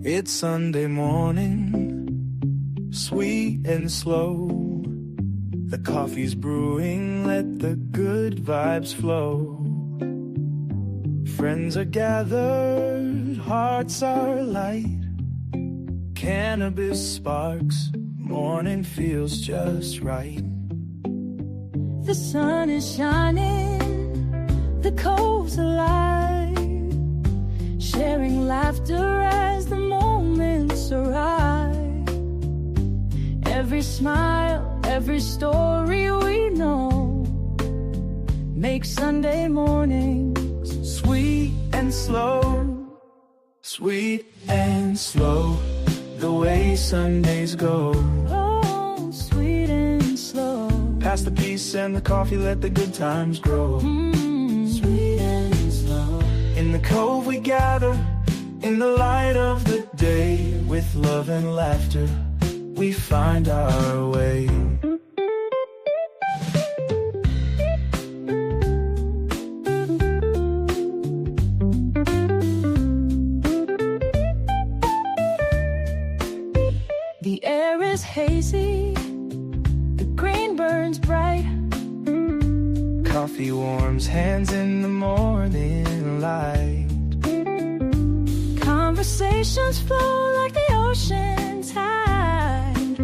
It's Sunday morning, sweet and slow. The coffee's brewing, let the good vibes flow. Friends are gathered, hearts are light. Cannabis sparks, morning feels just right. The sun is shining, the cove's alive, sharing laughter as the moments arrive. Every smile, every story we know makes Sunday mornings sweet and slow. Sweet and slow, the way Sundays go. Oh, sweet and slow. Pass the peace and the coffee, let the good times grow. Sweet and slow. In the Cove we gather, in the light of the day. With love and laughter, we find our way. The air is hazy, the green burns bright. Coffee warms hands in the morning light. Conversations flow like the ocean tide.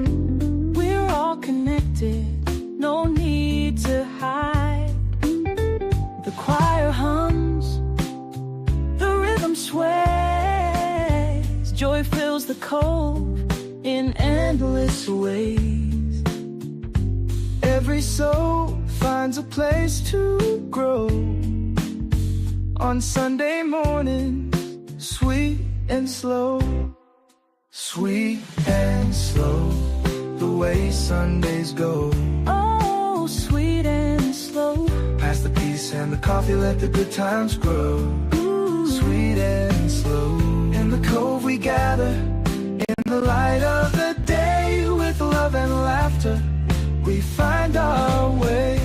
We're all connected, no need to hide. The choir hums, the rhythm sways. Joy fills the cove in endless ways. Every soul finds a place to grow. On Sunday mornings, sweet and slow. Sweet and slow, the way Sundays go. Oh, sweet and slow. Pass the peace and the coffee, let the good times grow. Ooh. Sweet and slow. In the Cove we gather, in the light of the day. With love and laughter, we find our way.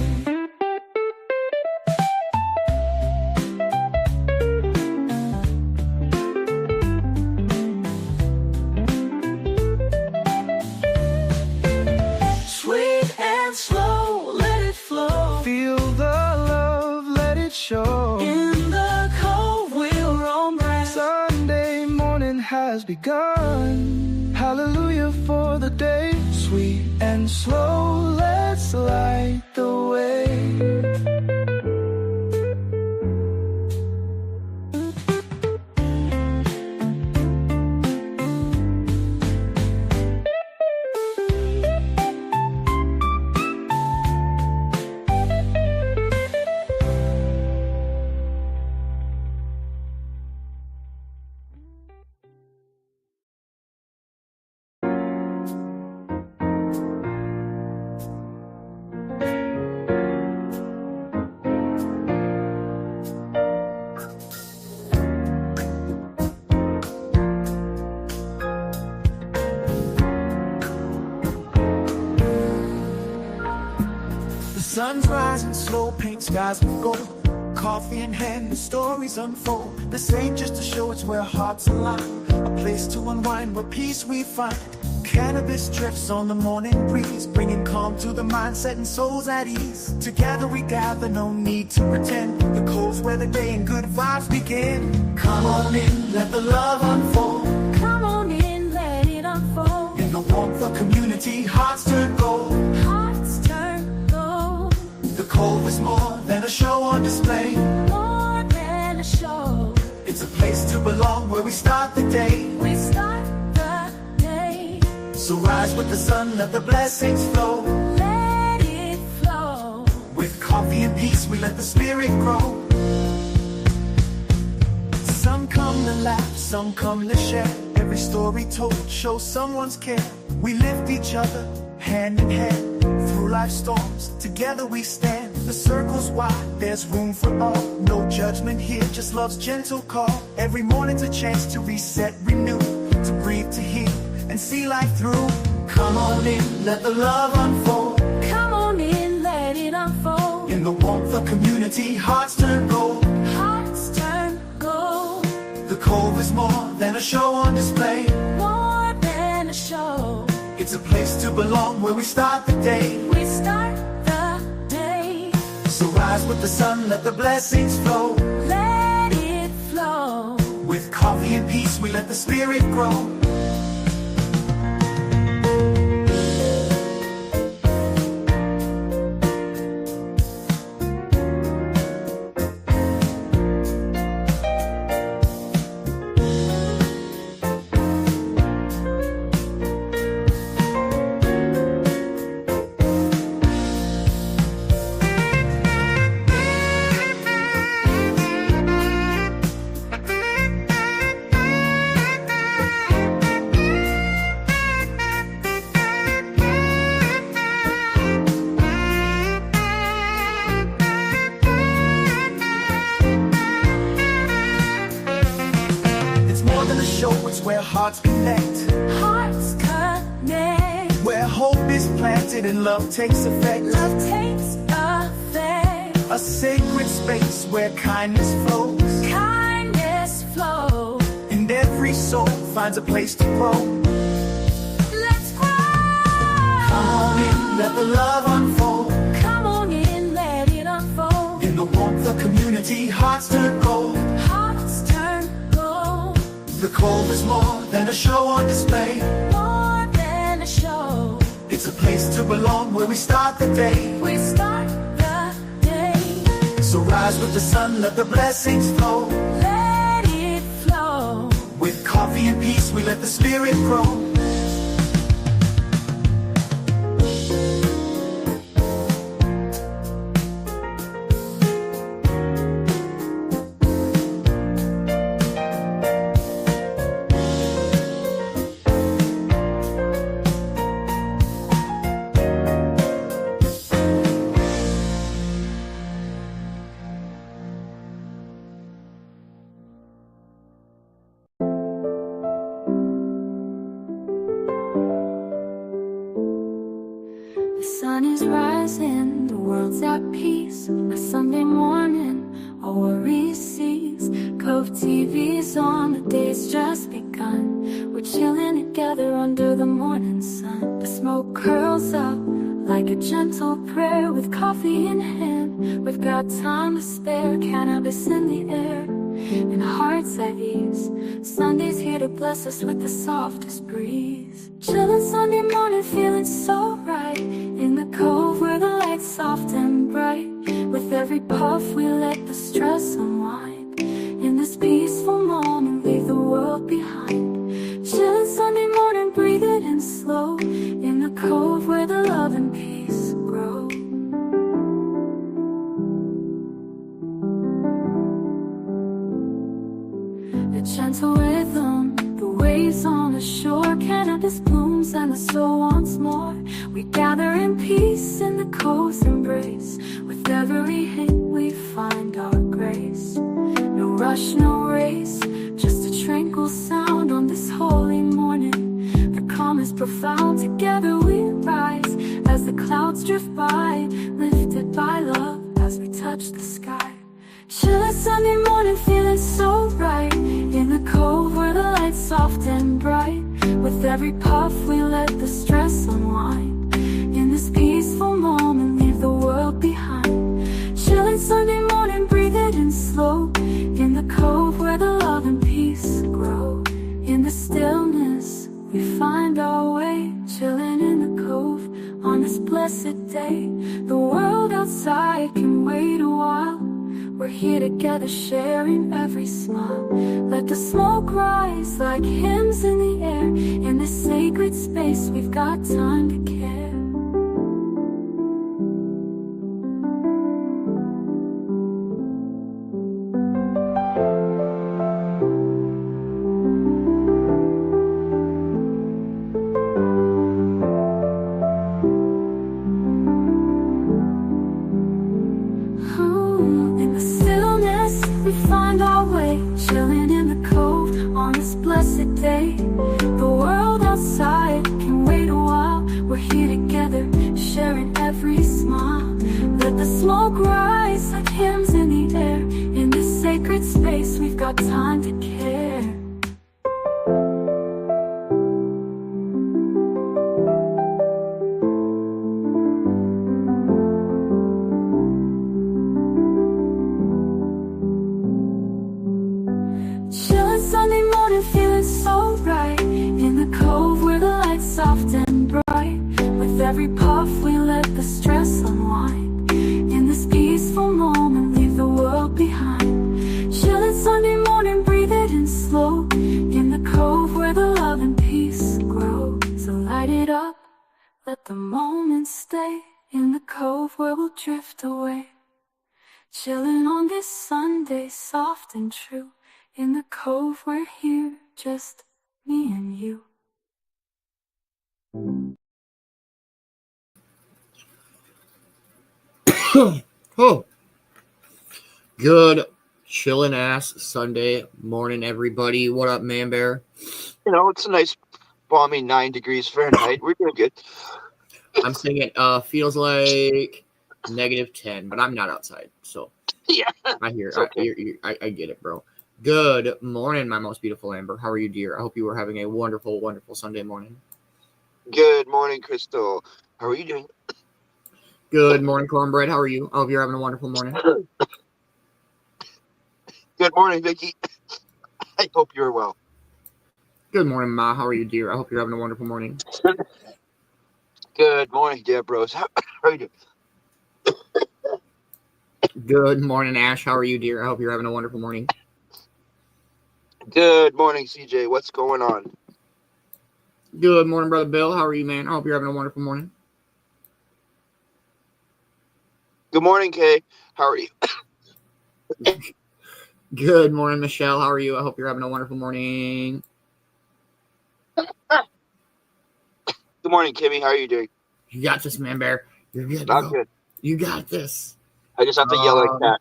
Sweet and slow, let it flow. Feel the love, let it show. In the Cove we'll roam right. Sunday morning has begun. Hallelujah for the day. Sweet and slow, let's light the way. Sun's rising slow, paint skies with gold. Coffee in hand, the stories unfold. This ain't just a show, it's where hearts align. A place to unwind, where peace we find. Cannabis drifts on the morning breeze, bringing calm to the mind, setting souls at ease. Together we gather, no need to pretend. The Cove's where the day and good vibes begin. Come on in, let the love unfold. Come on in, let it unfold. In the warmth of community, hearts turn gold. Hearts turn gold. The Cove is more than a show on display. More than a show. It's a place to belong, where we start the day. We start the day. So rise with the sun, let the blessings flow. Let it flow. With coffee and peace, we let the spirit grow. Some come to laugh, some come to share. Every story told shows someone's care. We lift each other, hand in hand. Through life's storms, together we stand. The circle's wide, there's room for all. No judgment here, just love's gentle call. Every morning's a chance to reset, renew, to breathe, to heal, and see life through. Come on in, let the love unfold. unfold. In the warmth of community, hearts turn gold. Hearts turn gold. The Cove is more than a show on display. More than a show. It's a place to belong where we start the day. We start the day. So rise with the sun, let the blessings flow. Let it flow. With coffee and peace, we let the spirit grow. It's where hearts connect. Hearts connect. Where hope is planted and love takes effect. Love takes effect. A sacred space where kindness flows. Kindness flows. And every soul finds a place to grow. Let's grow. Come on in, let the love unfold. Come on in, let it unfold. In the warmth of community, hearts turn gold. Hearts turn gold. The Cove is more than a show on display. More than a show. It's a place to belong where we start the day. We start the day. So rise with the sun, let the blessings flow. Let it flow. With coffee and peace, we let the spirit grow. The sun is rising, the world's at peace. A Sunday morning, all worries cease. Cove-TV's on, the day's just begun. We're chilling together under the morning sun. The smoke curls up like a gentle prayer. With coffee in hand, we've got time to spare. Cannabis in the air, and hearts at ease. Sunday's here to bless us with the softest breeze. Chillin' Sunday morning, feeling so right. In the Cove where the light's soft and bright. With every puff we let the stress unwind. In this peaceful moment, leave the world behind. Chillin' Sunday morning, breathe it in slow. In the Cove where the love and peace grow. The gentle rhythm, the waves on the shore. Cannabis blooms and the soul wants more. We gather in peace in the Cove's embrace. With every hit we find our grace. No rush, no race, just a tranquil sound on this holy morning. The calm is profound, together we rise. As the clouds drift by, lifted by love as we touch the sky. Chillin' Sunday morning, feeling so right. In the Cove where the light's soft and bright. With every puff we let the stress unwind. In this peaceful moment, leave the world behind. Chillin' Sunday morning, breathe it in slow. In the Cove where the love and peace grow. In the stillness we find our way. Chillin' in the Cove on this blessed day. The world outside can wait a while. We're here together, sharing every smile. Let the smoke rise like hymns in the air. In this sacred space, we've got time to care. We find our way, chilling in the Cove on this blessed day. The world outside can wait a while. We're here together. time to care. Chillin' Sunday morning, feeling so right. In the cove where the light's soft and bright. With every puff we let the stress unwind. In this peaceful moment, leave the world behind. Chillin' Sunday morning, breathe it in slow. In the cove where the love and peace grow. So light it up, let the moment stay. In the cove where we'll drift away. Chillin' on this Sunday, soft and true. In the cove we're here, just me and you. Oh, good chillin' ass Sunday morning, everybody. What up, Man-Bear? You know, it's a nice balmy 9 degrees Fahrenheit. We're doing good. I'm saying it feels like -10, but I'm not outside, so Yeah. I hear Okay. I get it, bro. Good morning, my most beautiful Amber. How are you, dear? I hope you were having a wonderful, wonderful Sunday morning. Good morning, Crystal. How are you doing? Good morning, Cornbread. How are you? I hope you're having a wonderful morning. Good morning, Vicki. I hope you're well. Good morning, Ma. How are you, dear? I hope you're having a wonderful morning. Good morning, Debrose. How are you doing? Good morning, Ash. How are you, dear? I hope you're having a wonderful morning. Good morning, CJ. What's going on? Good morning, Brother Bill. How are you, man? I hope you're having a wonderful morning. Good morning, Kay. How are you? Good morning, Michelle. How are you? I hope you're having a wonderful morning. Good morning, Kimmy. How are you doing? You got this, Man-Bear. You're good, Not bro. good. You got this. I just have to yell like that.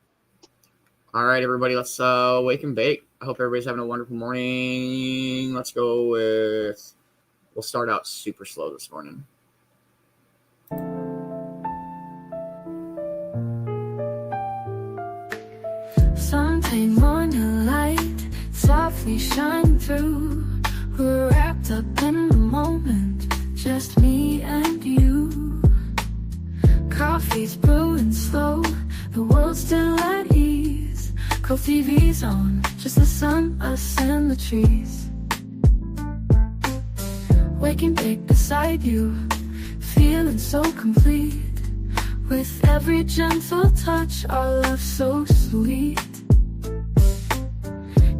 All right, everybody. Let's wake and bake. I hope everybody's having a wonderful morning. Let's go with... We'll start out super slow this morning. Sunday morning light softly shine through. We're wrapped up in the moment, just me and you. Coffee's brewing slow, the world's still at ease. Cove-TV's on, just the sun, us and the trees. Waking big beside you, feeling so complete. With every gentle touch, our love so sweet.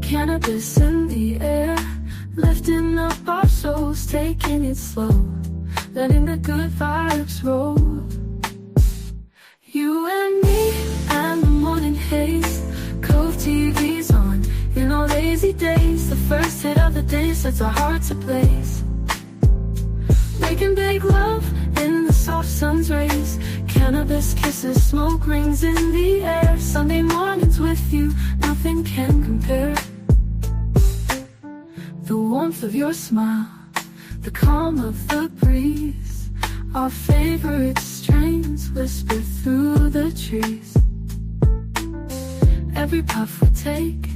Cannabis in the air, lifting up our souls, taking it slow, letting the good vibes roll. You and me and the morning haze, Cove-TV's on. In our lazy days, the first hit of the day sets our hearts ablaze. Making big love in the soft sun's rays. Cannabis kisses, smoke rings in the air. Sunday mornings with you, nothing can compare. The warmth of your smile, the calm of the breeze. Our favorite strains whisper through the trees. Every puff we take,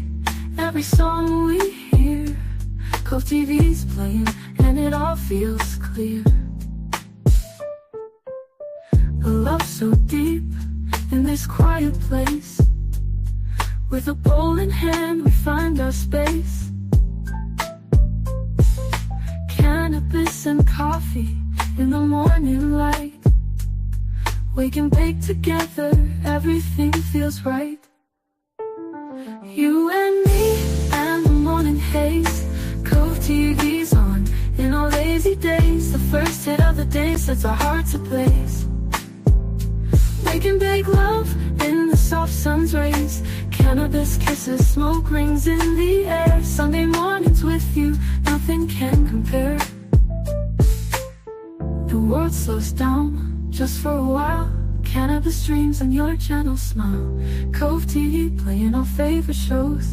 every song we hear, Cove-TV's playing and it all feels clear. A love so deep in this quiet place. With a bowl in hand we find our space. Cannabis and coffee in the morning light. Wake and bake together, everything feels right. You and me and the morning haze, Cove-TV's on. In our lazy days, the first hit of the day sets our hearts ablaze. Making big love in the soft sun's rays. Cannabis kisses, smoke rings in the air. Sunday mornings with you, nothing can compare. The world slows down just for a while. Cannabis dreams and your gentle smile. Cove-TV playing our favorite shows.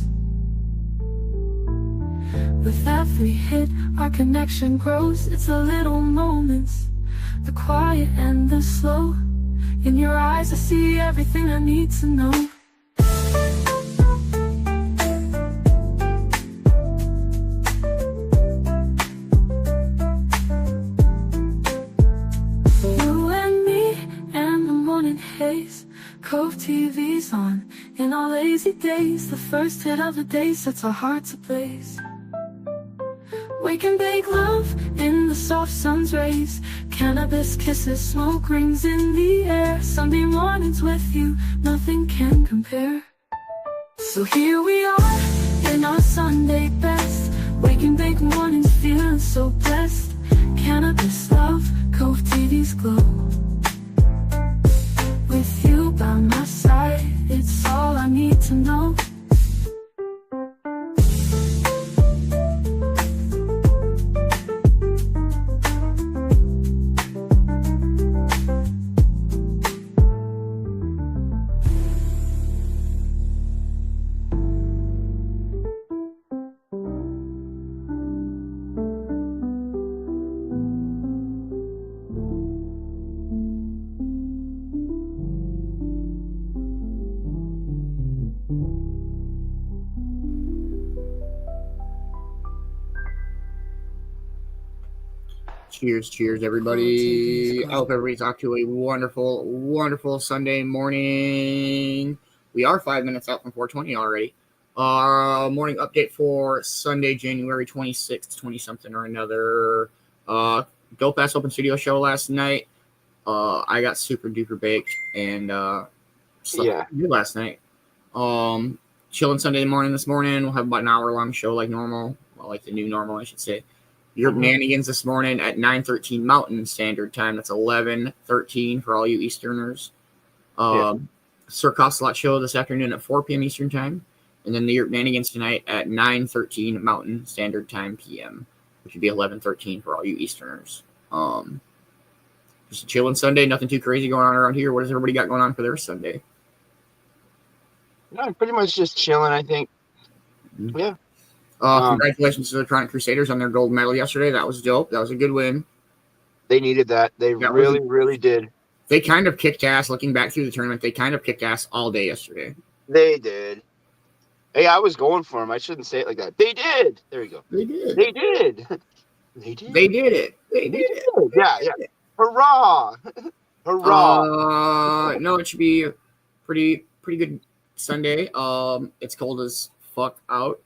With every hit, our connection grows. It's the little moments, the quiet and the slow. In your eyes I see everything I need to know. TV's on. In our lazy days, the first hit of the day sets our hearts ablaze. Wake and bake love in the soft sun's rays. Cannabis kisses, smoke rings in the air. Sunday mornings with you, nothing can compare. So here we are, in our Sunday best. Wake and bake mornings, feeling so blessed. Cannabis love, Cove-TV's glow. With you by my side, it's all I need to know. Cheers, everybody. I hope everybody's off to a wonderful Sunday morning. We are 5 minutes out from 420 already. Morning update for Sunday, January 26th, 20-something or another. Dope Ass Open Studio show last night. I got super duper baked and slept good last night. Chilling Sunday morning this morning. We'll have about an hour-long show like normal. Well, like the new normal, I should say. Your Manigans this morning at 9:13 Mountain Standard Time. That's 11:13 for all you Easterners. Sir Cost-a-Lot show this afternoon at 4 p.m. Eastern Time. And then the Your Manigans tonight at 9:13 Mountain Standard Time p.m., which would be 11:13 for all you Easterners. Just a chilling Sunday. Nothing too crazy going on around here. What has everybody got going on for their Sunday? No, pretty much just chilling, I think. Yeah. Congratulations to the Toronto Crusaders on their gold medal yesterday. That was dope. That was a good win. They needed that. They really did. They kind of kicked ass. Looking back through the tournament, they kind of kicked ass all day yesterday. They did. Hey, I was going for them. I shouldn't say it like that. They did. There you go. They did. They did. They did. They did it. They did it. Yeah. Hurrah! Hurrah! No, it should be a pretty good Sunday. It's cold as fuck out.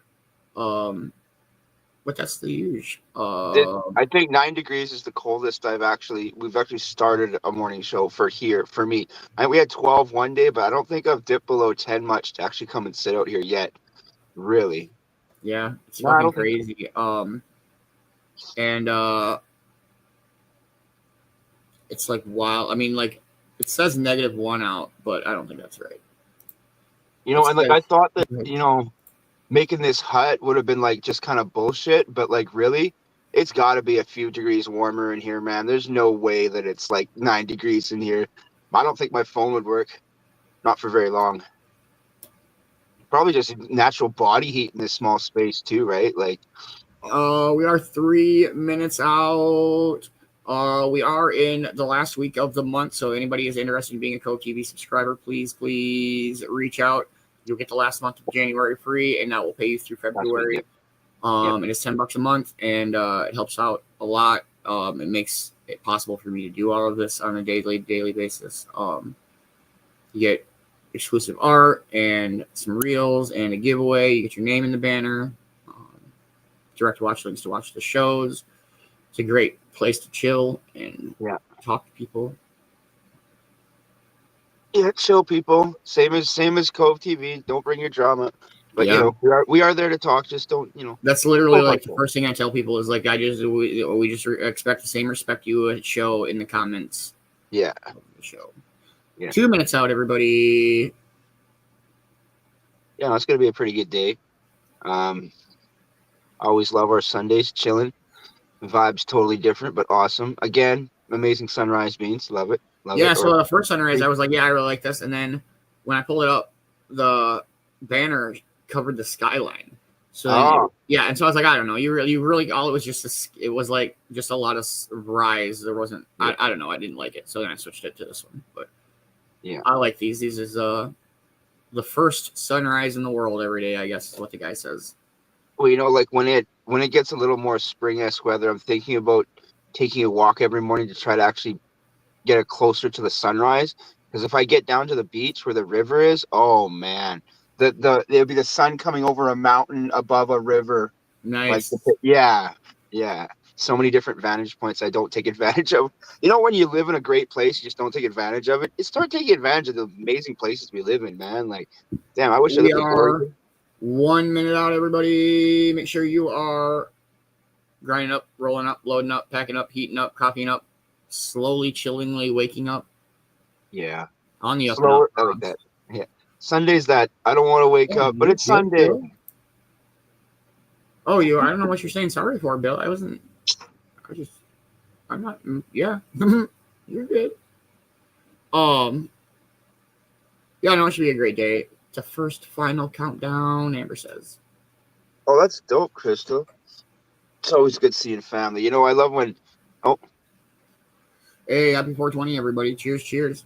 But that's the usual. I think 9 degrees is the coldest we've actually started a morning show for me. We had 12 one day, but I don't think I've dipped below 10 much to actually come and sit out here yet. Really? Yeah, it's fucking crazy. It's like wild. I mean, like it says -1 out, but I don't think that's right. I thought that making this hut would have been like just kind of bullshit, but like really, it's got to be a few degrees warmer in here, man. There's no way that it's like 9 degrees in here. I don't think my phone would work, not for very long. Probably just natural body heat in this small space too, right? Like, we are 3 minutes out. We are in the last week of the month, so anybody is interested in being a Cove-TV subscriber, please reach out. You'll get the last month of January free, and that will pay you through February. And it's $10 a month, and it helps out a lot. It makes it possible for me to do all of this on a daily basis. You get exclusive art and some reels and a giveaway. You get your name in the banner. Direct watch links to watch the shows. It's a great place to chill and talk to people. Yeah, chill people. Same as Cove-TV. Don't bring your drama. But we are there to talk. Just don't, That's literally like the first thing I tell people is like we just expect the same respect you would show in the comments. Yeah. Of the show. Yeah. 2 minutes out, everybody. Yeah, it's gonna be a pretty good day. Always love our Sundays, chilling. Vibes totally different, but awesome. Again, amazing sunrise, Beans. Love it. So the first sunrise, I was like, I really like this. And then when I pulled it up, the banner covered the skyline. So and so I was like, I don't know. You really all it was just it was like just a lot of rise. There wasn't. I don't know. I didn't like it. So then I switched it to this one. But I like these. These is the first sunrise in the world every day. I guess is what the guy says. Well, like when it gets a little more spring-esque weather, I'm thinking about taking a walk every morning to try to actually get it closer to the sunrise, Because if I get down to the beach where the river is, oh man, there'll be the sun coming over a mountain above a river. Nice. Yeah. So many different vantage points I don't take advantage of. You know, when you live in a great place, you just don't take advantage of it. You start taking advantage of the amazing places we live in, man. Like, damn, I wish I We lived in are Oregon. 1 minute out, everybody. Make sure you are grinding up, rolling up, loading up, packing up, heating up, copying up, slowly, chillingly waking up. Yeah. On the up and Slower. up. I like that. Yeah. Sunday's that I don't want to wake up, but it's Sunday. Bill? Oh, I don't know what you're saying sorry for, Bill. I'm not, yeah. You're good. Yeah, I know it should be a great day. It's a first final countdown, Amber says. Oh, that's dope, Crystal. It's always good seeing family. You know, I love when. Oh. Hey, happy 420, everybody. Cheers, cheers.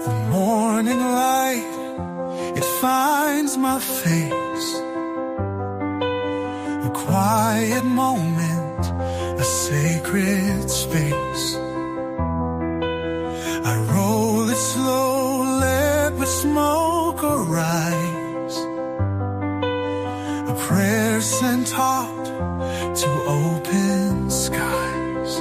The morning light, it finds my face. A quiet moment, a sacred space. I roll it slow, let with smoke arise. A prayer sent out to open skies.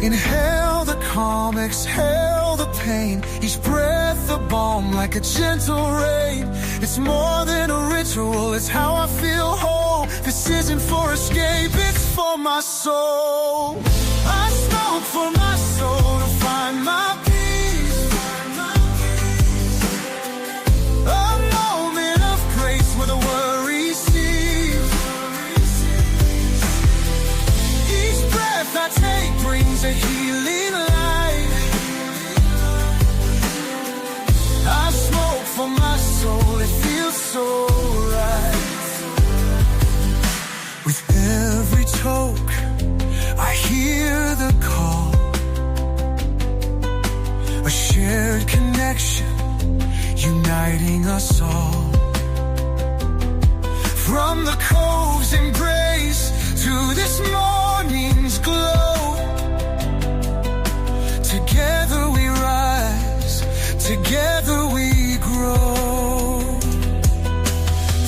Inhale the calm, exhale the pain. Each breath a balm like a gentle rain. It's more than a ritual, it's how I feel whole. This isn't for escape, it's for my soul. I smoke for my soul to find my peace. A moment of grace where the worry cease. Each breath I take brings a healing light. I smoke for my soul, it feels so right. With every toke, I hear the call. A shared connection, uniting us all. From the cove's embrace to this morning's glow. Together we rise, together we grow.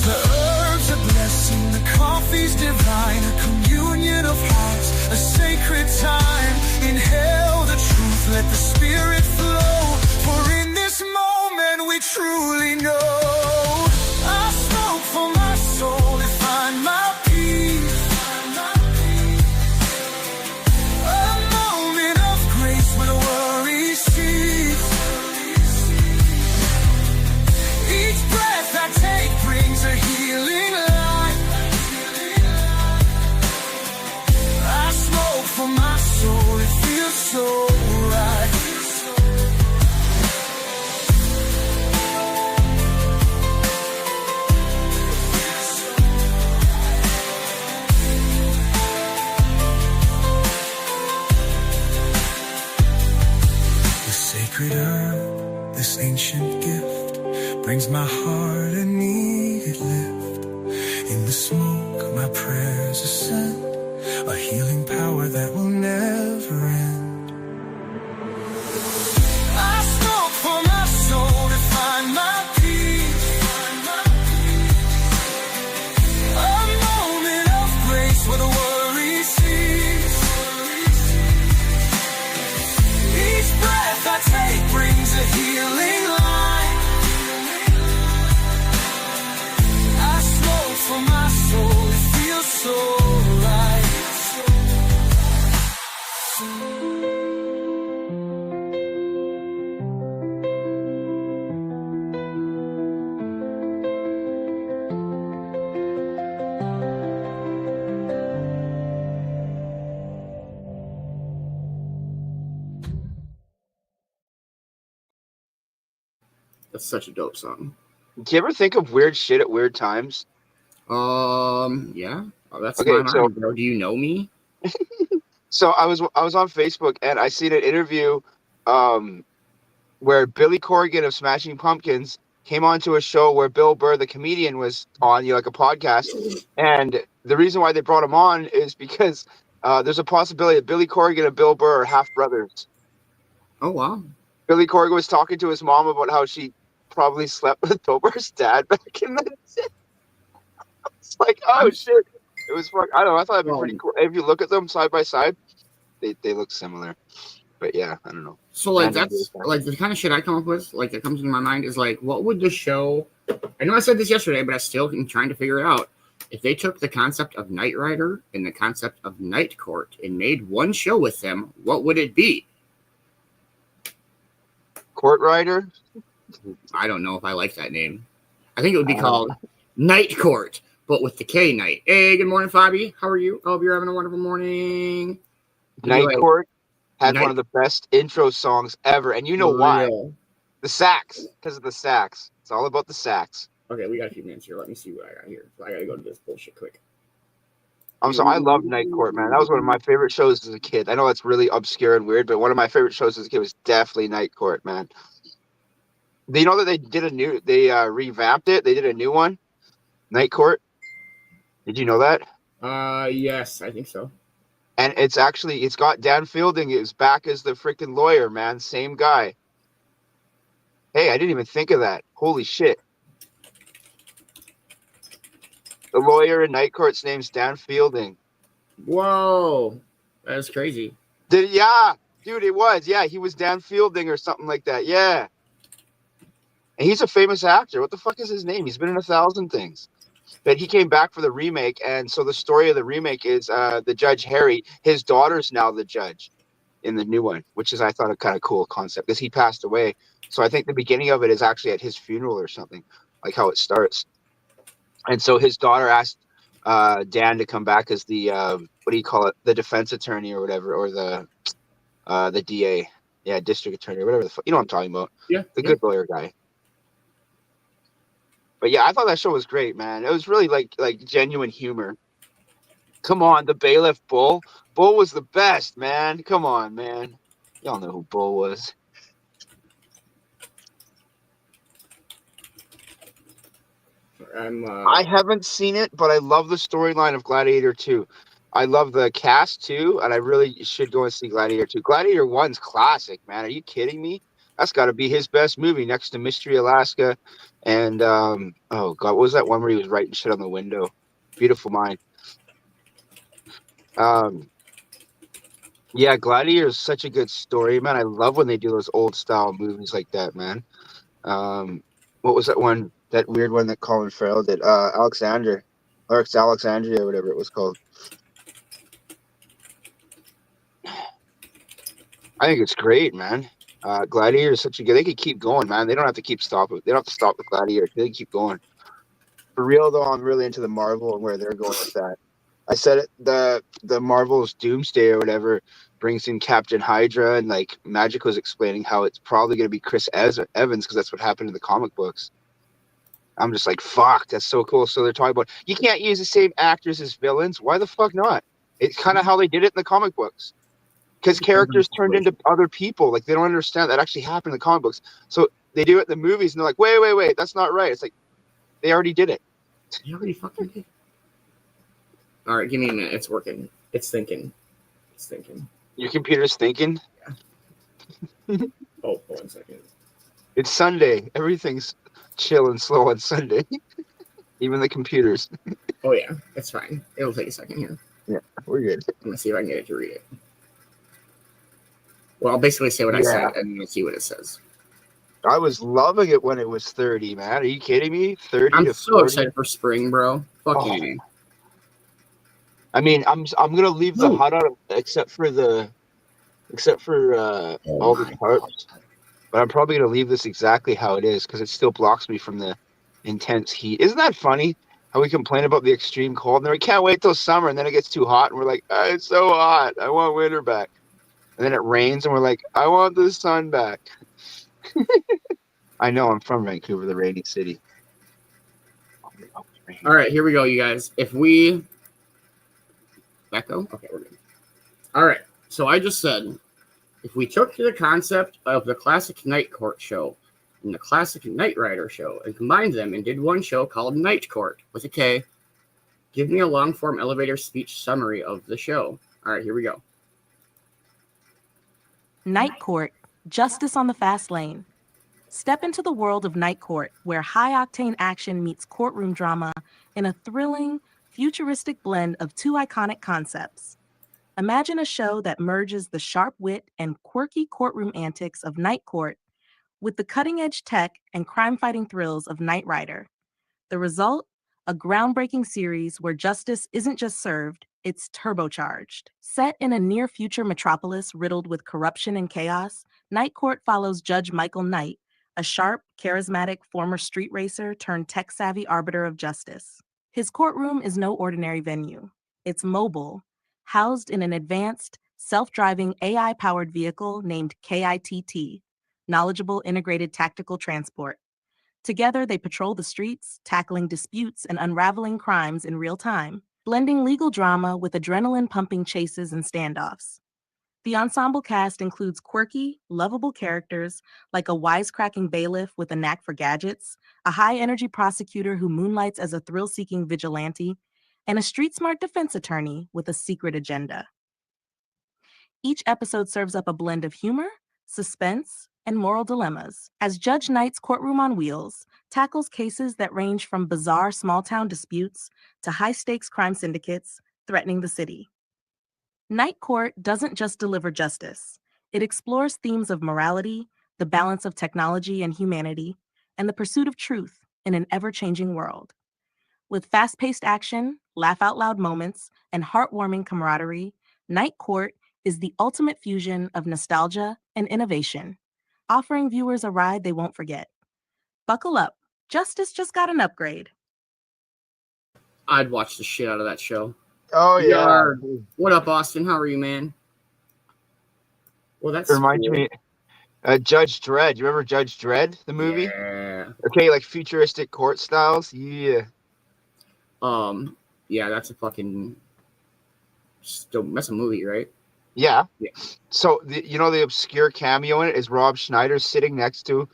The herbs are blessing, the coffee's divine. A communion of hearts, a sacred time. Inhale the truth, let the spirit flow. For in this moment we truly know. I smoke for my soul to find my peace. A moment of grace when the worry cease. Each breath I take brings a healing light. I smoke for my soul, it feels so right. The sacred herb, this ancient gift, brings my heart a needed lift. In the smoke, my prayers ascend, a healing power that will never end. I smoke for my soul to find my peace. A moment of grace where the worry cease. Each breath I take brings a healing light. I smoke for my soul, it feels so right. That's such a dope song. Do you ever think of weird shit at weird times? Yeah. Oh, that's Okay, my so- mind, bro. Do you know me? So I was on Facebook and I seen an interview where Billy Corgan of Smashing Pumpkins came onto a show where Bill Burr, the comedian, was on, like a podcast. And the reason why they brought him on is because there's a possibility that Billy Corgan and Bill Burr are half brothers. Oh, wow. Billy Corgan was talking to his mom about how she probably slept with Bill Burr's dad back in the day. It's like, oh, shit. It was fun. I don't know. I thought it'd be pretty cool. If you look at them side by side, they look similar. But yeah, I don't know. So like that's like the kind of shit I come up with, like that comes into my mind is like, what would the show? I know I said this yesterday, but I still am trying to figure it out. If they took the concept of Knight Rider and the concept of Night Court and made one show with them, what would it be? Court Rider? I don't know if I like that name. I think it would be called Night Court, but with the K Night. Hey, good morning, Fabi. How are you? I hope you're having a wonderful morning. Night Court had one of the best intro songs ever, and you know why? The sax, because of the sax. It's all about the sax. Okay, we got a few minutes here. Let me see what I got here. I gotta go to this bullshit quick. I love Night Court, man. That was one of my favorite shows as a kid. I know that's really obscure and weird, but one of my favorite shows as a kid was definitely Night Court, man. Do you know that they revamped it? They did a new one, Night Court. Did you know that? Yes, I think so. And it's got Dan Fielding is back as the freaking lawyer, man. Same guy. Hey, I didn't even think of that. Holy shit. The lawyer in Night Court's name's Dan Fielding. Whoa. That's crazy. Yeah, dude, it was. Yeah, he was Dan Fielding or something like that. Yeah. And he's a famous actor. What the fuck is his name? He's been in 1,000 things. But he came back for the remake, and so the story of the remake is the Judge Harry, his daughter's now the judge in the new one, which is, I thought, a kind of cool concept because he passed away. So I think the beginning of it is actually at his funeral or something, like how it starts. And so his daughter asked Dan to come back as the what do you call it, the defense attorney or whatever, or the DA, yeah, district attorney or whatever the fuck, you know what I'm talking about? Yeah, the good lawyer guy. But yeah, I thought that show was great, man. It was really like genuine humor. Come on, the bailiff Bull. Bull was the best, man. Come on, man. Y'all know who Bull was. I haven't seen it, but I love the storyline of Gladiator 2. I love the cast too, and I really should go and see Gladiator 2. Gladiator 1's classic, man. Are you kidding me? That's got to be his best movie next to Mystery Alaska. And, oh, God, what was that one where he was writing shit on the window? Beautiful Mind. Yeah, Gladiator is such a good story, man. I love when they do those old-style movies like that, man. What was that one, that weird one that Colin Farrell did? Alexandria, or whatever it was called. I think it's great, man. Gladiator is such a good. They could keep going, man. They don't have to keep stopping. They don't have to stop with Gladiator. They can keep going. For real though, I'm really into the Marvel and where they're going with that. I said it. The Marvel's Doomsday or whatever brings in Captain Hydra, and like Magic was explaining how it's probably going to be Chris Evans because that's what happened in the comic books. I'm just like, fuck, that's so cool. So they're talking about you can't use the same actors as villains. Why the fuck not? It's kind of how they did it in the comic books. Because characters turned into other people. Like, they don't understand that actually happened in the comic books. So they do it in the movies, and they're like, wait, that's not right. It's like, they already did it. They already fucking did. All right, give me a minute. It's working. It's thinking. Your computer's thinking? Yeah. Oh, 1 second. It's Sunday. Everything's chill and slow on Sunday. Even the computers. Oh, yeah. It's fine. It'll take a second here. Yeah, we're good. I'm going to see if I can get it to read it. Well, I'll basically say what I said and then see what it says. I was loving it when it was 30, man. Are you kidding me? 30 I'm to so 40. excited for spring, bro. Fucking. I mean, I'm gonna leave the hut out except for all the tarps. But I'm probably gonna leave this exactly how it is because it still blocks me from the intense heat. Isn't that funny? How we complain about the extreme cold and then we can't wait till summer and then it gets too hot and we're like, oh, it's so hot. I want winter back. And then it rains and we're like, I want the sun back. I know, I'm from Vancouver, the rainy city. All right, here we go, you guys. If we back go, okay, we're good. All right, so I just said If we took the concept of the classic Night Court show and the classic Knight Rider show and combined them and did one show called Night Court with a K, give me a long-form elevator speech summary of the show. All right, here we go. Night Court, justice on the fast lane. Step into the world of Night Court, where high-octane action meets courtroom drama in a thrilling, futuristic blend of two iconic concepts. Imagine a show that merges the sharp wit and quirky courtroom antics of Night Court with the cutting-edge tech and crime-fighting thrills of Knight Rider. The result? A groundbreaking series where justice isn't just served, it's turbocharged. Set in a near-future metropolis riddled with corruption and chaos, Night Court follows Judge Michael Knight, a sharp, charismatic former street racer turned tech-savvy arbiter of justice. His courtroom is no ordinary venue. It's mobile, housed in an advanced, self-driving AI-powered vehicle named KITT, Knowledgeable Integrated Tactical Transport. Together, they patrol the streets, tackling disputes and unraveling crimes in real time, blending legal drama with adrenaline-pumping chases and standoffs. The ensemble cast includes quirky, lovable characters like a wisecracking bailiff with a knack for gadgets, a high-energy prosecutor who moonlights as a thrill-seeking vigilante, and a street-smart defense attorney with a secret agenda. Each episode serves up a blend of humor, suspense, and moral dilemmas, as Judge Knight's Courtroom on Wheels tackles cases that range from bizarre small-town disputes to high-stakes crime syndicates threatening the city. Night Court doesn't just deliver justice. It explores themes of morality, the balance of technology and humanity, and the pursuit of truth in an ever-changing world. With fast-paced action, laugh-out-loud moments, and heartwarming camaraderie, Night Court is the ultimate fusion of nostalgia and innovation, offering viewers a ride they won't forget. Buckle up. Justice just got an upgrade. I'd watch the shit out of that show. Oh, yeah. Yard. What up, Austin? How are you, man? Well, that's reminds cool. me. Judge Dredd. You remember Judge Dredd, the movie? Yeah. Okay, like futuristic court styles. Yeah. Yeah, that's a fucking. That's a movie, right? Yeah. Yeah. So the obscure cameo in it is Rob Schneider sitting next to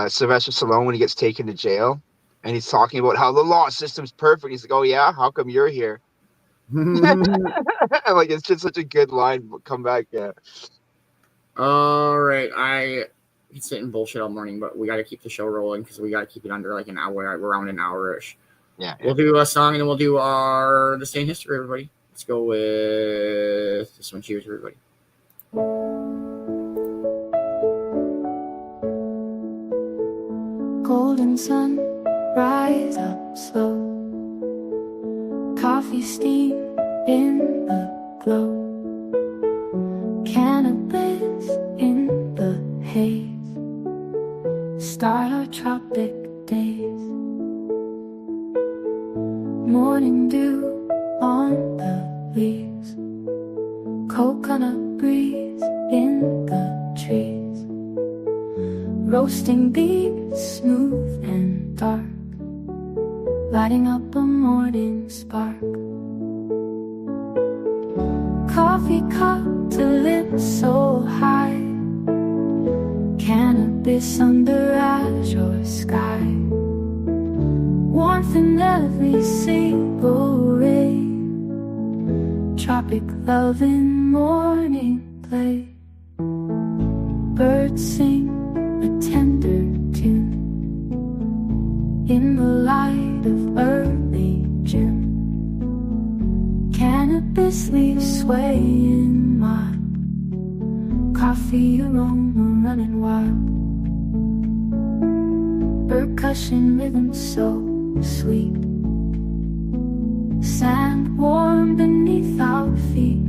Sylvester Stallone when he gets taken to jail, and he's talking about how the law system's perfect. He's like, "Oh yeah, how come you're here?" Like, it's just such a good line. Come back, yeah. All right, I can sit and bullshit all morning, but we got to keep the show rolling because we got to keep it under like an hour, around an hour-ish. Yeah. We'll do a song and then we'll do this day in history, everybody. Let's go with this one. Cheers, everybody. Golden sun, rise up slow. Coffee steam in the glow. Cannabis in the haze. Start our tropic days. Morning dew on the leaves. Coconut breeze in the trees. Roasting bees, smooth and dark. Lighting up a morning spark. Coffee cup to lips so high. Cannabis under azure sky. Warmth in every single ray. Tropic love in morning play. Birds sing a tender tune in the light of early June. Cannabis leaves sway in mild. Coffee aroma running wild. Percussion rhythm so sweet. Sand warm beneath our feet.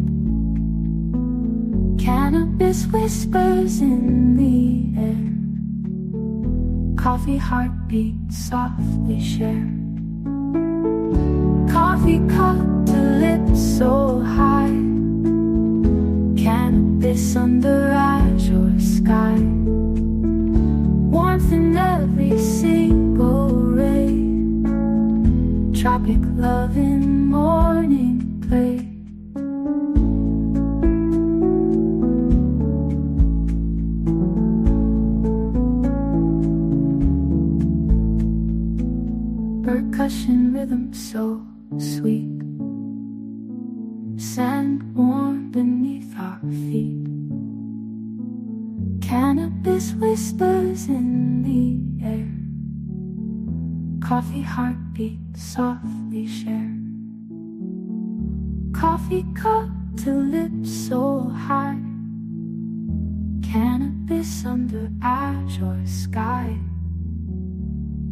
Cannabis whispers in the air. Coffee heartbeat softly share. Coffee cup to lips so high. Cannabis under azure sky. Warmth in every single ray. Tropic love in morning play. sand warm beneath our feet. Cannabis whispers in the air. Coffee heartbeat softly shared. Coffee cup to lips so high. Cannabis under azure sky.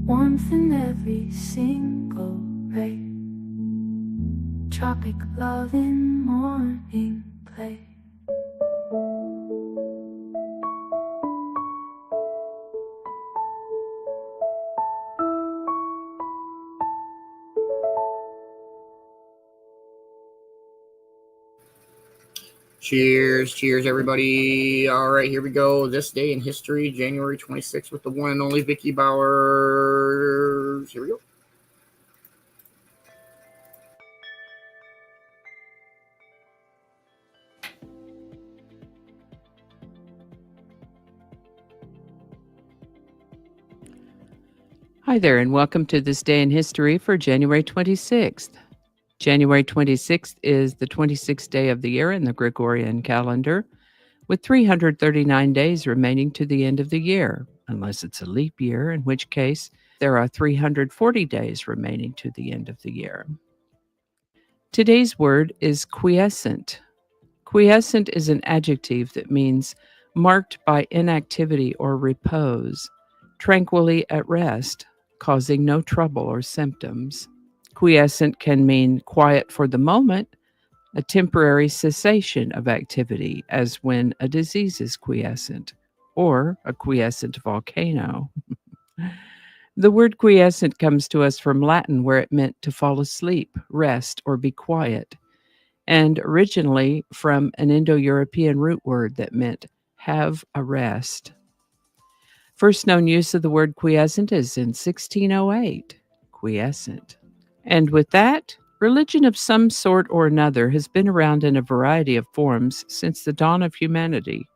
Warmth in every single ray. Tropic love in morning play. Cheers, cheers, everybody. All right, here we go. This day in history, January 26th, with the one and only Vicki Bowers. Here we go. Hi there, and welcome to this day in history for January 26th. January 26th is the 26th day of the year in the Gregorian calendar, with 339 days remaining to the end of the year, unless it's a leap year, in which case there are 340 days remaining to the end of the year. Today's word is quiescent. Quiescent is an adjective that means marked by inactivity or repose, tranquilly at rest, causing no trouble or symptoms. Quiescent can mean quiet for the moment, a temporary cessation of activity, as when a disease is quiescent, or a quiescent volcano. The word quiescent comes to us from Latin, where it meant to fall asleep, rest, or be quiet, and originally from an Indo-European root word that meant have a rest. First known use of the word quiescent is in 1608, quiescent. And with that, religion of some sort or another has been around in a variety of forms since the dawn of humanity.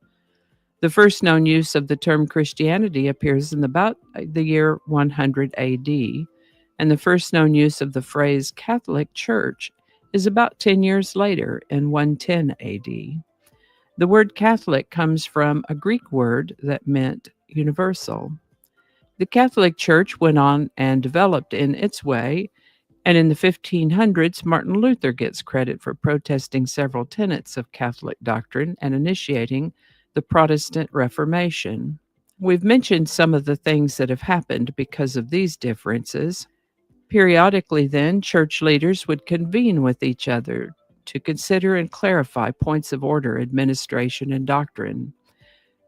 The first known use of the term Christianity appears in about the year 100 AD, and the first known use of the phrase Catholic Church is about 10 years later in 110 AD. The word Catholic comes from a Greek word that meant universal. The Catholic Church went on and developed in its way, and in the 1500s, Martin Luther gets credit for protesting several tenets of Catholic doctrine and initiating the Protestant Reformation. We've mentioned some of the things that have happened because of these differences. Periodically, then, church leaders would convene with each other to consider and clarify points of order, administration, and doctrine.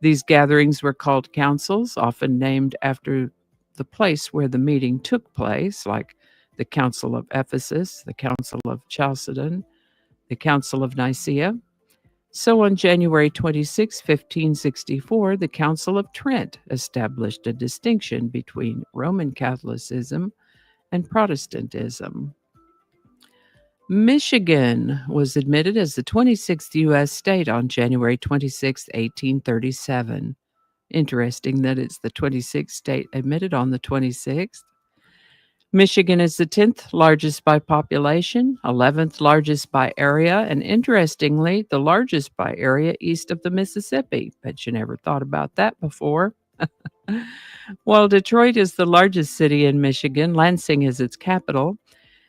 These gatherings were called councils, often named after the place where the meeting took place, like the Council of Ephesus, the Council of Chalcedon, the Council of Nicaea. So on January 26, 1564, the Council of Trent established a distinction between Roman Catholicism and Protestantism. Michigan was admitted as the 26th U.S. state on January 26, 1837. Interesting that it's the 26th state admitted on the 26th. Michigan is the 10th largest by population, 11th largest by area, and interestingly, the largest by area east of the Mississippi. Bet you never thought about that before. While Detroit is the largest city in Michigan, Lansing is its capital.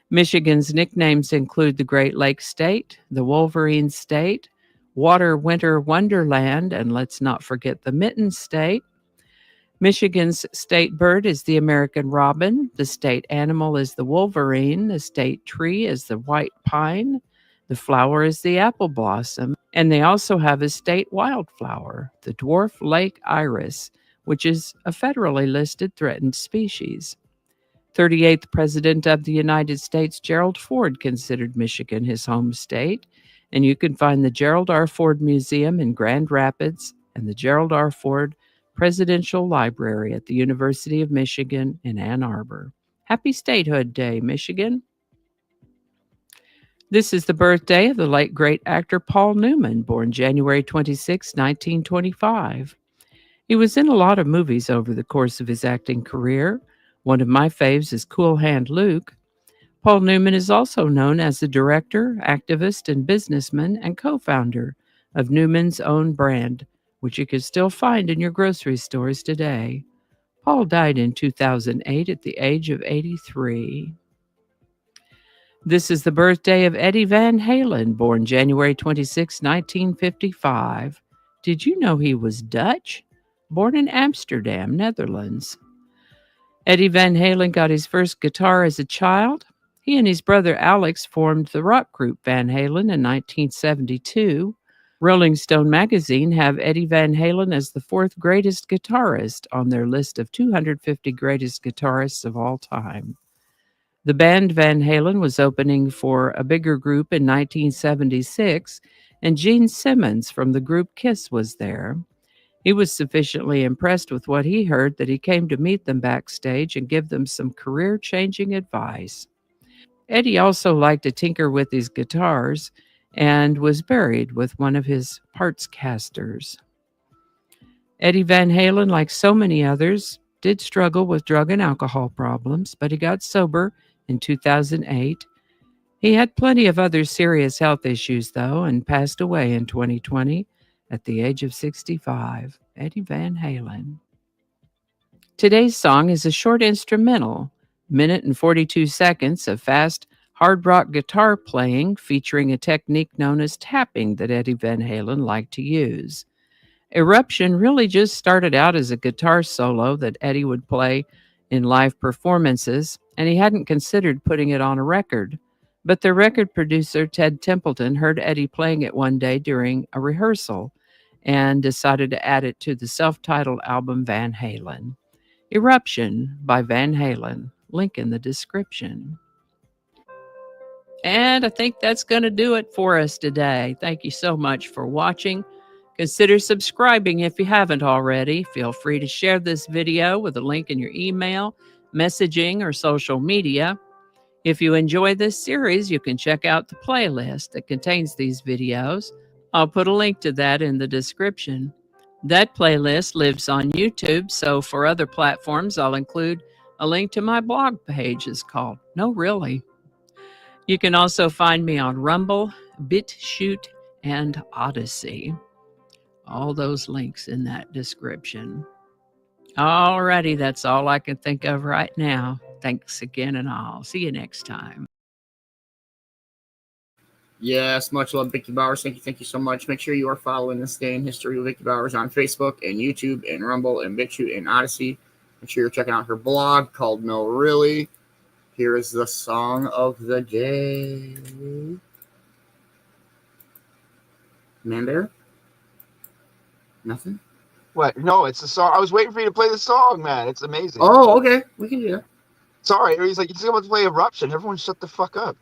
Michigan's nicknames include the Great Lakes State, the Wolverine State, Water Winter Wonderland, and let's not forget the Mitten State. Michigan's state bird is the American robin. The state animal is the wolverine. The state tree is the white pine. The flower is the apple blossom. And they also have a state wildflower, the dwarf lake iris, which is a federally listed threatened species. 38th President of the United States, Gerald Ford, considered Michigan his home state. And you can find the Gerald R. Ford Museum in Grand Rapids and the Gerald R. Ford Presidential Library at the University of Michigan in Ann Arbor. Happy Statehood Day, Michigan. This is the birthday of the late great actor Paul Newman, born January 26, 1925. He was in a lot of movies over the course of his acting career. One of my faves is Cool Hand Luke. Paul Newman is also known as the director, activist, and businessman and co-founder of Newman's Own brand, which you can still find in your grocery stores today. Paul died in 2008 at the age of 83. This is the birthday of Eddie Van Halen, born January 26, 1955. Did you know he was Dutch? Born in Amsterdam, Netherlands. Eddie Van Halen got his first guitar as a child. He and his brother Alex formed the rock group Van Halen in 1972. Rolling Stone magazine have Eddie Van Halen as the fourth greatest guitarist on their list of 250 greatest guitarists of all time. The band Van Halen was opening for a bigger group in 1976, and Gene Simmons from the group Kiss was there. He was sufficiently impressed with what he heard that he came to meet them backstage and give them some career-changing advice. Eddie also liked to tinker with his guitars and was buried with one of his parts casters. Eddie Van Halen, like so many others, did struggle with drug and alcohol problems, but he got sober in 2008. He had plenty of other serious health issues, though, and passed away in 2020 at the age of 65. Eddie Van Halen. Today's song is a short instrumental, minute and 42 seconds of fast hard rock guitar playing featuring a technique known as tapping that Eddie Van Halen liked to use. Eruption really just started out as a guitar solo that Eddie would play in live performances, and he hadn't considered putting it on a record. But the record producer, Ted Templeton, heard Eddie playing it one day during a rehearsal and decided to add it to the self-titled album Van Halen. Eruption by Van Halen. Link in the description. And I think that's going to do it for us today. Thank you so much for watching. Consider subscribing if you haven't already. Feel free to share this video with a link in your email, messaging, or social media. If you enjoy this series, you can check out the playlist that contains these videos. I'll put a link to that in the description. That playlist lives on YouTube, so for other platforms, I'll include a link to my blog page. It's called No Really. You can also find me on Rumble, BitChute, and Odyssey. All those links in that description. Alrighty, that's all I can think of right now. Thanks again, and I'll see you next time. Yes, much love, Vicki Bowers. Thank you so much. Make sure you are following This Day in History with Vicki Bowers on Facebook and YouTube and Rumble and BitChute and Odyssey. Make sure you're checking out her blog called No Really. Here is the song of the day. Man-Bear? Nothing? What? No, it's the song. I was waiting for you to play the song, man. It's amazing. Oh, okay. We can do that. Sorry. He's like, you're just about to play Eruption. Everyone shut the fuck up.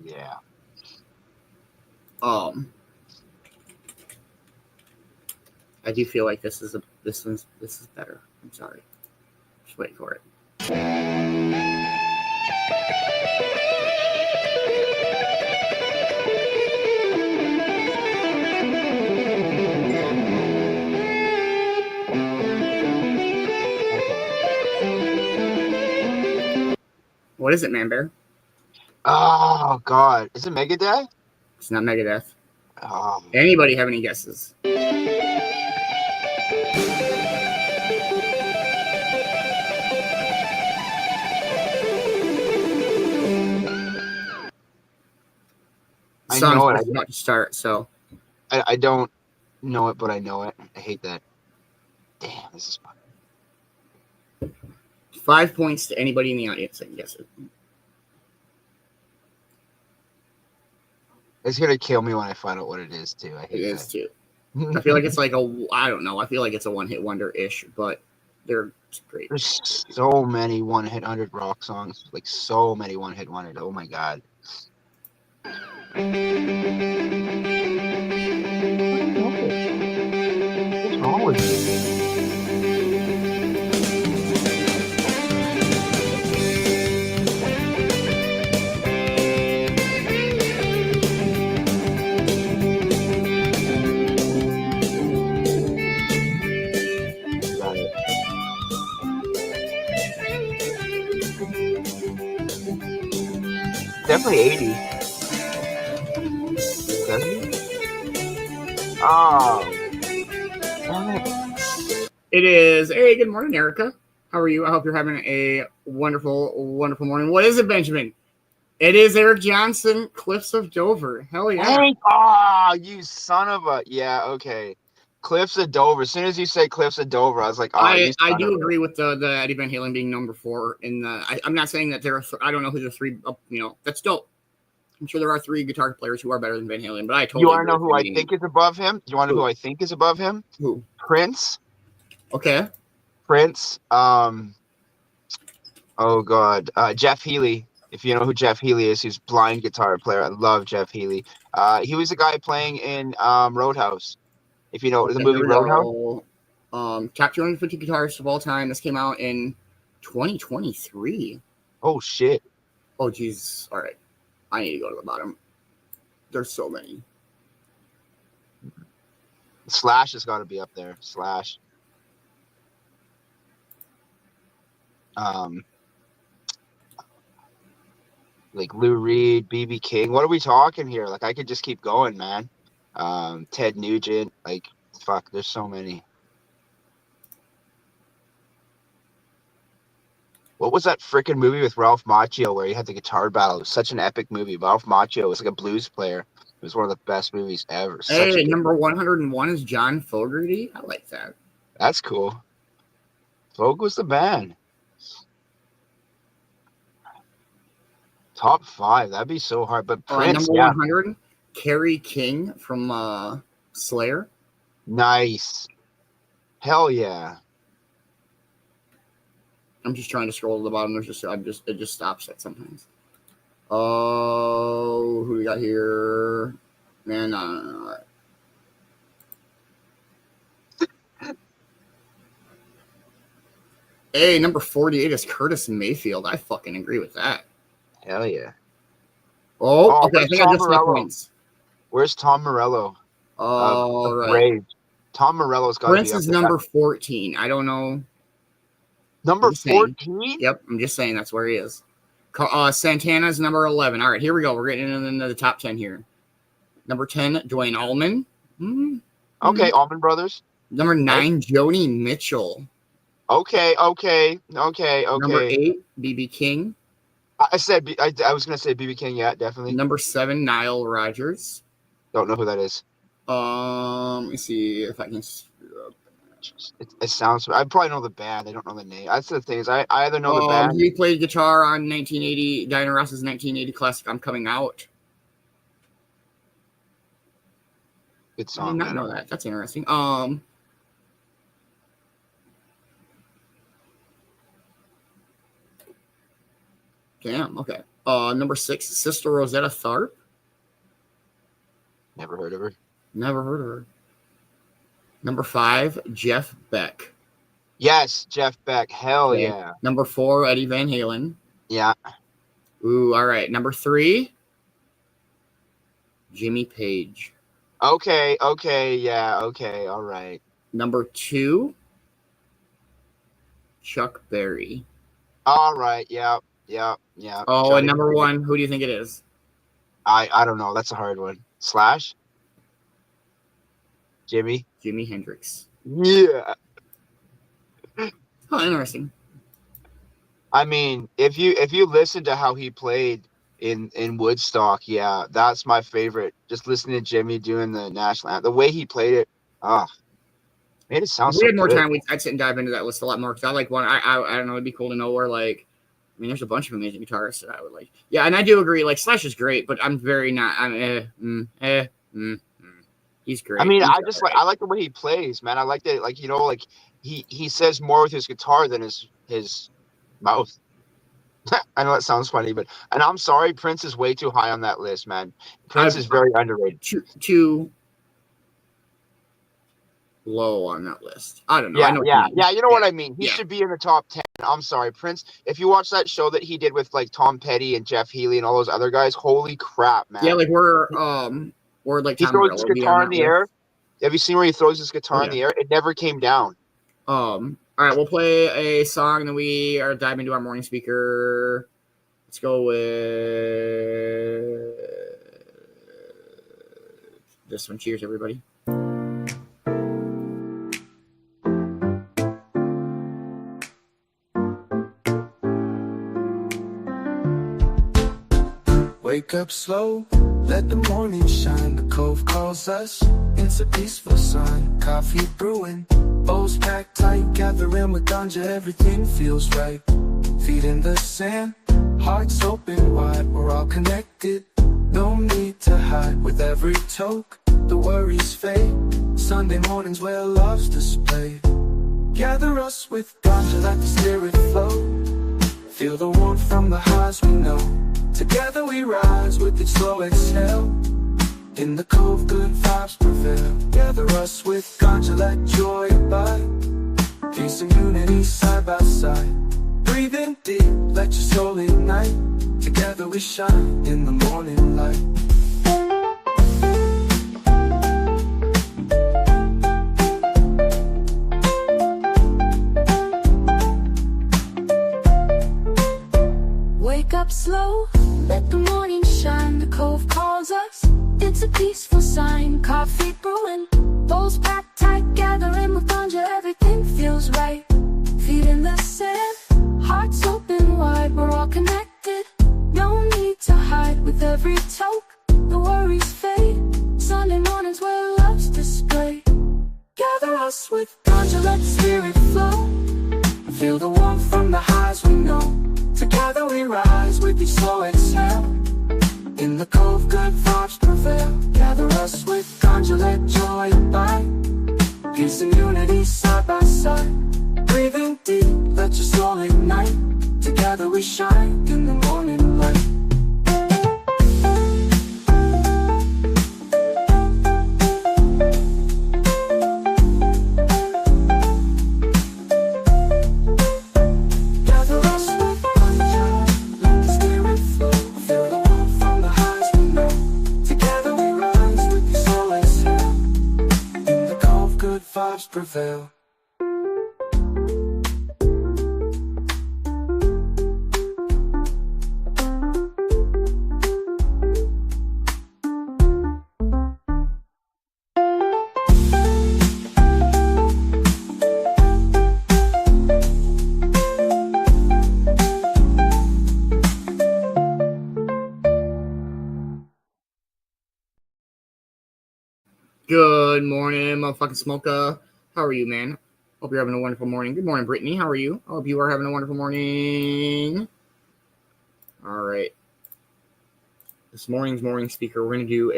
Yeah. I do feel like this is better. I'm sorry. Just wait for it. What is it, Man-Bear? Oh God, is it Megadeth? It's not Megadeth. Oh. Anybody have any guesses? I know it. I'm about to start, so I don't know it, but I know it. I hate that. Damn, this is fun. 5 points to anybody in the audience that can guess it. It's gonna kill me when I find out what it is too. I hate It is that. too. I feel like it's like I don't know. I feel like it's a one-hit wonder-ish, but they're great. There's so many one-hit wonder rock songs. Like so many one-hit wonders. Oh my god. What's wrong with you? Got it. Definitely 80. 70? Oh. Damn it. It is. Hey, good morning, Erica. How are you? I hope you're having a wonderful, wonderful morning. What is it, Benjamin? It is Eric Johnson, Cliffs of Dover. Hell yeah. Hey, oh, you son of a. Yeah, okay. Cliffs of Dover. As soon as you say Cliffs of Dover, I was like, oh, I you do agree with the Eddie Van Halen being number 4. I'm not saying that there are. I don't know who the 3. That's dope. I'm sure there are 3 guitar players who are better than Van Halen, but I totally. You want to know agree who with I being- think is above him? You want to know who I think is above him? Who? Prince. Okay. Prince. Oh God. Jeff Healey. If you know who Jeff Healey is, he's a blind guitar player. I love Jeff Healey. He was the guy playing in Roadhouse. If you know the movie Here we Roadhouse. go. Top 250 guitarists of all time. This came out in 2023. Oh shit. Oh jeez. All right. I need to go to the bottom. There's so many. Slash has got to be up there. Slash. Like Lou Reed, BB King. What are we talking here? Like I could just keep going, man. Ted Nugent. Like fuck, there's so many. What was that freaking movie with Ralph Macchio where he had the guitar battle? It was such an epic movie. Ralph Macchio was like a blues player. It was one of the best movies ever. Hey, number 101 is John Fogerty. I like that. That's cool. Vogue was the band. Top 5. That'd be so hard. But Prince, number 100, Kerry King from Slayer. Nice. Hell yeah. I'm just trying to scroll to the bottom. It just stops it sometimes. Oh, who we got here? Man, no. Hey, number 48 is Curtis Mayfield. I fucking agree with that. Hell yeah. Oh, okay. I think I just got points. Where's Tom Morello? Oh, right. Brave. Tom Morello's got to be Prince is number 14. I don't know. Number 14? Yep, I'm just saying that's where he is. Santana's number 11. All right, here we go. We're getting into the top 10 here. Number 10, Dwayne Allman. Mm-hmm. Okay, Allman Brothers. Number 9, Joni Mitchell. Okay. Number 8, B.B. King. I said I was gonna say B.B. King. Yeah, definitely. Number 7, Nile Rodgers. Don't know who that is. Let me see if I can. It sounds. I probably know the band. I don't know the name. That's the thing is I either know the band. He played guitar on 1980 Diana Ross's 1980 classic "I'm Coming Out." Good song. I did not know that. That's interesting. Damn. Okay. Number 6, Sister Rosetta Tharpe. Never heard of her. Never heard of her. Number 5, Jeff Beck. Yes, Jeff Beck. Hell Okay. yeah. Number 4, Eddie Van Halen. Yeah. Ooh, all right. Number 3, Jimmy Page. Okay. Yeah. Okay. All right. Number 2, Chuck Berry. All right. Yeah. Oh, Johnny and number Cash. 1, who do you think it is? I don't know. That's a hard one. Slash. Jimi Hendrix. Yeah. Oh, interesting. I mean, if you listen to how he played in Woodstock, yeah, that's my favorite. Just listening to Jimmy doing the national anthem, the way he played it, made it sound If we so had more good. time, I'd sit and dive into that list a lot more because I like one. I don't know. It'd be cool to know where like mean, there's a bunch of amazing guitarists that I would like. Yeah, and I do agree. Like Slash is great, but I'm very not. He's great. I mean, He's I just right. I like the way he plays, man. I like that, like, you know, like he says more with his guitar than his mouth. I know that sounds funny, but and I'm sorry, Prince is way too high on that list, man. Prince is very underrated. Too low on that list. I don't know. Yeah. You know what I mean. He should be in the top 10. I'm sorry, Prince. If you watch that show that he did with like Tom Petty and Jeff Healey and all those other guys, holy crap, man. Yeah, like we're like he throws his guitar in the air. Have you seen where he throws his guitar in the air? It never came down. All right, we'll play a song, and then we are diving into our morning speaker. Let's go with this one. Cheers, everybody. Wake up slow, let the morning shine. The Cove calls us, it's a peaceful sign. Coffee brewing, bowls packed tight. Gathering with ganja, everything feels right. Feet in the sand, hearts open wide. We're all connected, no need to hide. With every toke, the worries fade. Sunday mornings where love's displayed. Gather us with ganja, let the spirit flow. Feel the warmth from the highs we know. Together we rise with each slow exhale. In the Cove, good vibes prevail. Gather us with ganja, let joy abide. Peace and unity side by side. Breathe in deep, let your soul ignite. Together we shine in the morning light. Wake up slow, let the morning shine. The Cove calls us, it's a peaceful sign. Coffee brewing, bowls packed tight. Gathering with ganja, everything feels right. Feet in the sand, hearts open wide. We're all connected, no need to hide. With every toke, the worries fade. Sunday mornings where love's displayed. Gather us with ganja, let the spirit flow. Feel the warmth from the highs we know. Together we rise with each slow exhale. In the Cove, good vibes prevail. Gather us with ganja, let joy abide. Peace and unity side by side. Breathe in deep, let your soul ignite. Together we shine in the morning light. Vibes prevail. Good morning, motherfucking Smoker. How are you, man? Hope you're having a wonderful morning. Good morning, Brittany. How are you? I hope you are having a wonderful morning. All right. This morning's morning speaker, we're going to do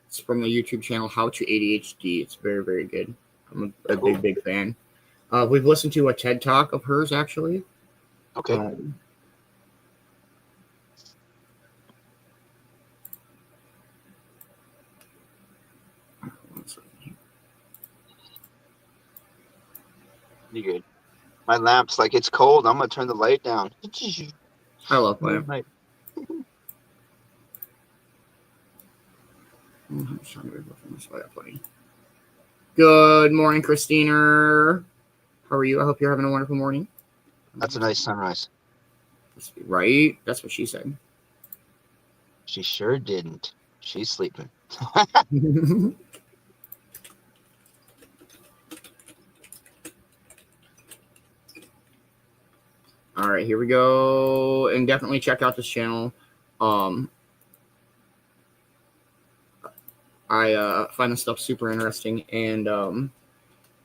it's from the YouTube channel, How to ADHD. It's very, very good. I'm a big fan. We've listened to a TED Talk of hers, actually. Okay. You good? My lamp's like, it's cold. I'm gonna turn the light down. I love lamp. Good morning, Christina. How are you? I hope you're having a wonderful morning. That's a nice sunrise. Right? That's what she said. She sure didn't. She's sleeping. All right, here we go. And definitely check out this channel. I find this stuff super interesting. And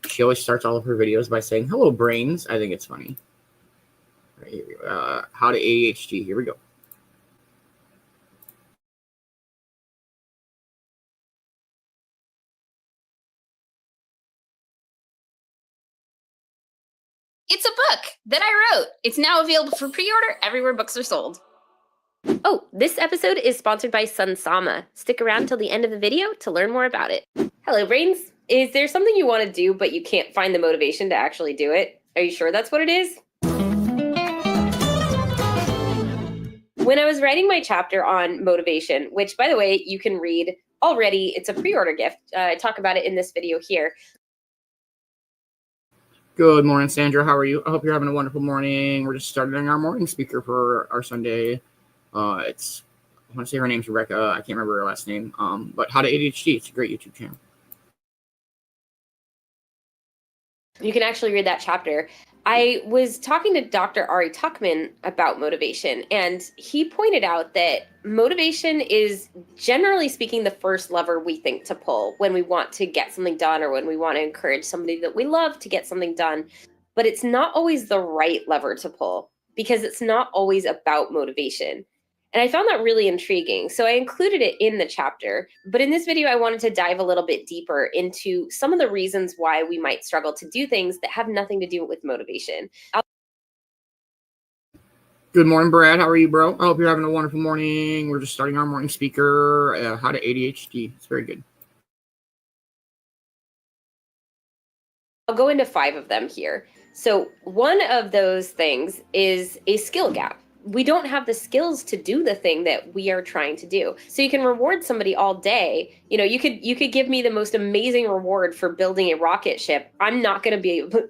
she always starts all of her videos by saying, "Hello, brains." I think it's funny. Right, here we go. How to ADHD. Here we go. It's a book that I wrote. It's now available for pre-order everywhere books are sold. Oh, this episode is sponsored by Sunsama. Stick around till the end of the video to learn more about it. Hello, brains. Is there something you want to do but you can't find the motivation to actually do it? Are you sure that's what it is? When I was writing my chapter on motivation, which by the way, you can read already, it's a pre-order gift. I talk about it in this video here. Good morning, Sandra. How are you? I hope you're having a wonderful morning. We're just starting our morning speaker for our Sunday. I want to say her name's Rebecca. I can't remember her last name. But How to ADHD. It's a great YouTube channel. You can actually read that chapter. I was talking to Dr. Ari Tuckman about motivation, and he pointed out that motivation is, generally speaking, the first lever we think to pull when we want to get something done or when we want to encourage somebody that we love to get something done. But it's not always the right lever to pull because it's not always about motivation. And I found that really intriguing. So I included it in the chapter. But in this video, I wanted to dive a little bit deeper into some of the reasons why we might struggle to do things that have nothing to do with motivation. Good morning, Brad. How are you, bro? I hope you're having a wonderful morning. We're just starting our morning speaker. How to ADHD. It's very good. I'll go into 5 of them here. So one of those things is a skill gap. We don't have the skills to do the thing that we are trying to do. So you can reward somebody all day. You know, you could give me the most amazing reward for building a rocket ship. I'm not going to